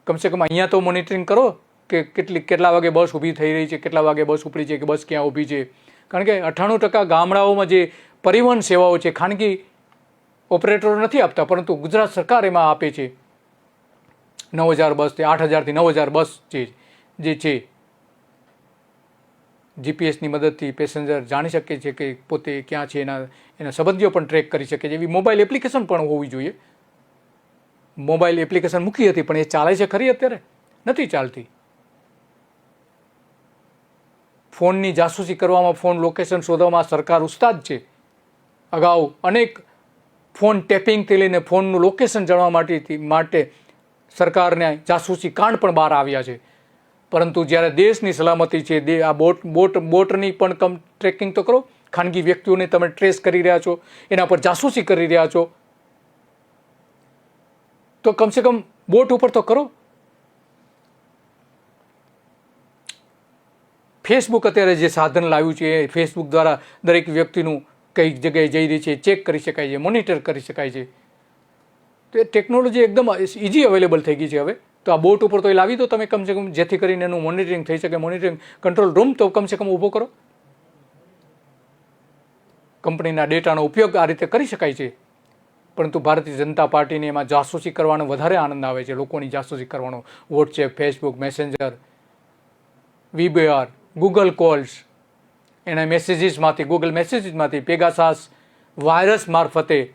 [SPEAKER 1] કમસે કમ અહીંયા તો મોનિટરિંગ કરો કે કેટલા વાગે બસ ઊભી થઈ રહી છે, કેટલા વાગે બસ ઉપડી છે, કે બસ ક્યાં ઊભી છે. કારણ કે 98% ગામડાઓમાં જે પરિવહન સેવાઓ છે ખાનગી ઓપરેટરો નથી આપતા, પરંતુ ગુજરાત સરકાર એમાં આપે છે. 9000 બસ, 8000થી 9000 બસ જે છે જીપીએસની મદદથી પેસેન્જર જાણી શકે છે કે પોતે ક્યાં છે, એના સંબંધીઓ પણ ટ્રેક કરી શકે છે. એવી મોબાઈલ એપ્લિકેશન પણ હોવી જોઈએ. મોબાઈલ એપ્લિકેશન મૂકી હતી પણ એ ચાલે છે ખરી? અત્યારે નથી ચાલતી. ફોનની જાસૂસી કરવામાં, ફોન લોકેશન શોધવામાં સરકાર ઉસ્તાદ છે. અગાઉ અનેક ફોન ટેપિંગથી લઈને ફોનનું લોકેશન જાણવા માટે સરકારને જાસૂસી કાંડ પણ બહાર આવ્યા છે. પરંતુ જ્યારે દેશની સલામતી છે, આ બોટની પણ ટ્રેકિંગ તો કરો. ખાનગી વ્યક્તિઓને તમે ટ્રેસ કરી રહ્યા છો, એના પર જાસૂસી કરી રહ્યા છો, તો કમસે કમ બોટ ઉપર તો કરો. ફેસબુક અત્યારે જે સાધન લાવ્યું છે એ ફેસબુક દ્વારા દરેક વ્યક્તિનું કઈ જગ્યાએ જઈ રહી છે ચેક કરી શકાય છે, મોનિટર કરી શકાય છે. તો એ ટેકનોલોજી એકદમ ઇઝી અવેલેબલ થઈ ગઈ છે હવે. તો આ બોટ ઉપર તો એ લાવી દો તમે કમસે કમ, જેથી કરીને એનું મોનિટરિંગ થઈ શકે. મોનિટરિંગ કંટ્રોલ રૂમ તો કમસે કમ ઊભો કરો. કંપનીના ડેટાનો ઉપયોગ આ રીતે કરી શકાય છે. પરંતુ ભારતીય જનતા પાર્ટીને એમાં જાસૂસી કરવાનો વધારે આનંદ આવે છે, લોકોની જાસૂસી કરવાનો. WhatsApp, Facebook, messenger, VBR, Google calls, એના મેસેજીસમાંથી, ગૂગલ મેસેજીસમાંથી પેગાસાસ વાયરસ મારફતે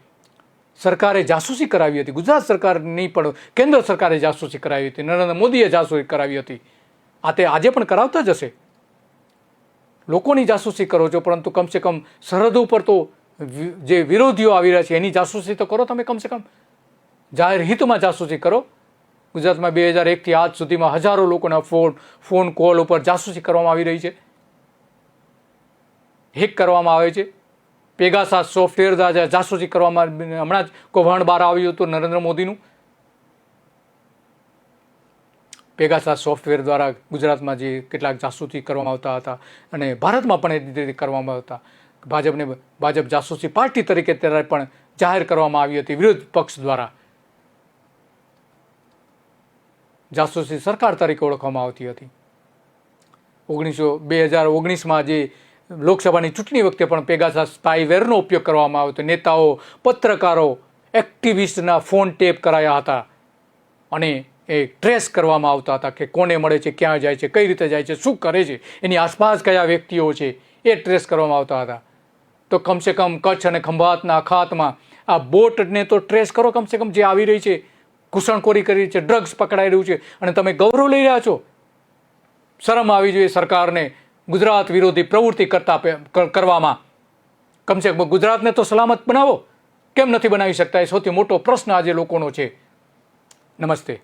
[SPEAKER 1] સરકારે જાસૂસી કરાવી હતી, ગુજરાત સરકાર નહીં પણ કેન્દ્ર સરકારે જાસૂસી કરાવી હતી, નરેન્દ્ર મોદીએ જાસૂસી કરાવી હતી. આ તે આજે પણ કરાવતા જ હશે. લોકોની જાસૂસી કરો છો, પરંતુ કમસે કમ સરહદ ઉપર તો જે વિરોધીઓ આવી રહ્યા છે એની જાસૂસી તો કરો તમે. કમસે કમ જાહેર હિતમાં જાસૂસી કરો. ગુજરાતમાં 2001થી આજ સુધીમાં હજારો લોકોના ફોન કોલ ઉપર જાસૂસી કરવામાં આવી રહી છે, હેક કરવામાં આવે છે. પેગાસાસ સોફ્ટવેર દ્વારા જાસૂસી કરવામાં હમણાં જ કૌભાંડ બહાર આવ્યું હતું નરેન્દ્ર મોદીનું. પેગાસાસ સોફ્ટવેર દ્વારા ગુજરાતમાં જે કેટલાક જાસૂસી કરવામાં આવતા હતા અને ભારતમાં પણ એ રીતે કરવામાં આવતા. ભાજપ જાસૂસી પાર્ટી તરીકે ત્યારે પણ જાહેર કરવામાં આવી હતી વિરોધ પક્ષ દ્વારા. જાસૂસી સરકાર તરીકે ઓળખવામાં આવતી હતી. 2019માં જે લોકસભાની ચૂંટણી વખતે પણ પેગાસાસ સ્પાઈવેરનો ઉપયોગ કરવામાં આવ્યો હતો. નેતાઓ, પત્રકારો, એક્ટિવિસ્ટના ફોન ટેપ કરાયા હતા અને એ ટ્રેસ કરવામાં આવતા હતા કે કોને મળે છે, ક્યાં જાય છે, કઈ રીતે જાય છે, શું કરે છે, એની આસપાસ કયા વ્યક્તિઓ છે, એ ટ્રેસ કરવામાં આવતા હતા. તો કમસે કમ કચ્છ અને ખંભાતના અખાતમાં આ બોટને તો ટ્રેસ કરો. કમસે કમ જે આવી રહી છે, ઘૂસણખોરી કરી રહી છે, ડ્રગ્સ પકડાઈ રહ્યું છે અને તમે ગૌરવ લઈ રહ્યા છો. શરમ આવી જોઈએ સરકારને ગુજરાત વિરોધી પ્રવૃત્તિ કરવામાં. કમસે કમ ગુજરાતને તો સલામત બનાવો. કેમ નથી બનાવી શકતા? એ સૌથી મોટો પ્રશ્ન આજે લોકોનો છે. નમસ્તે.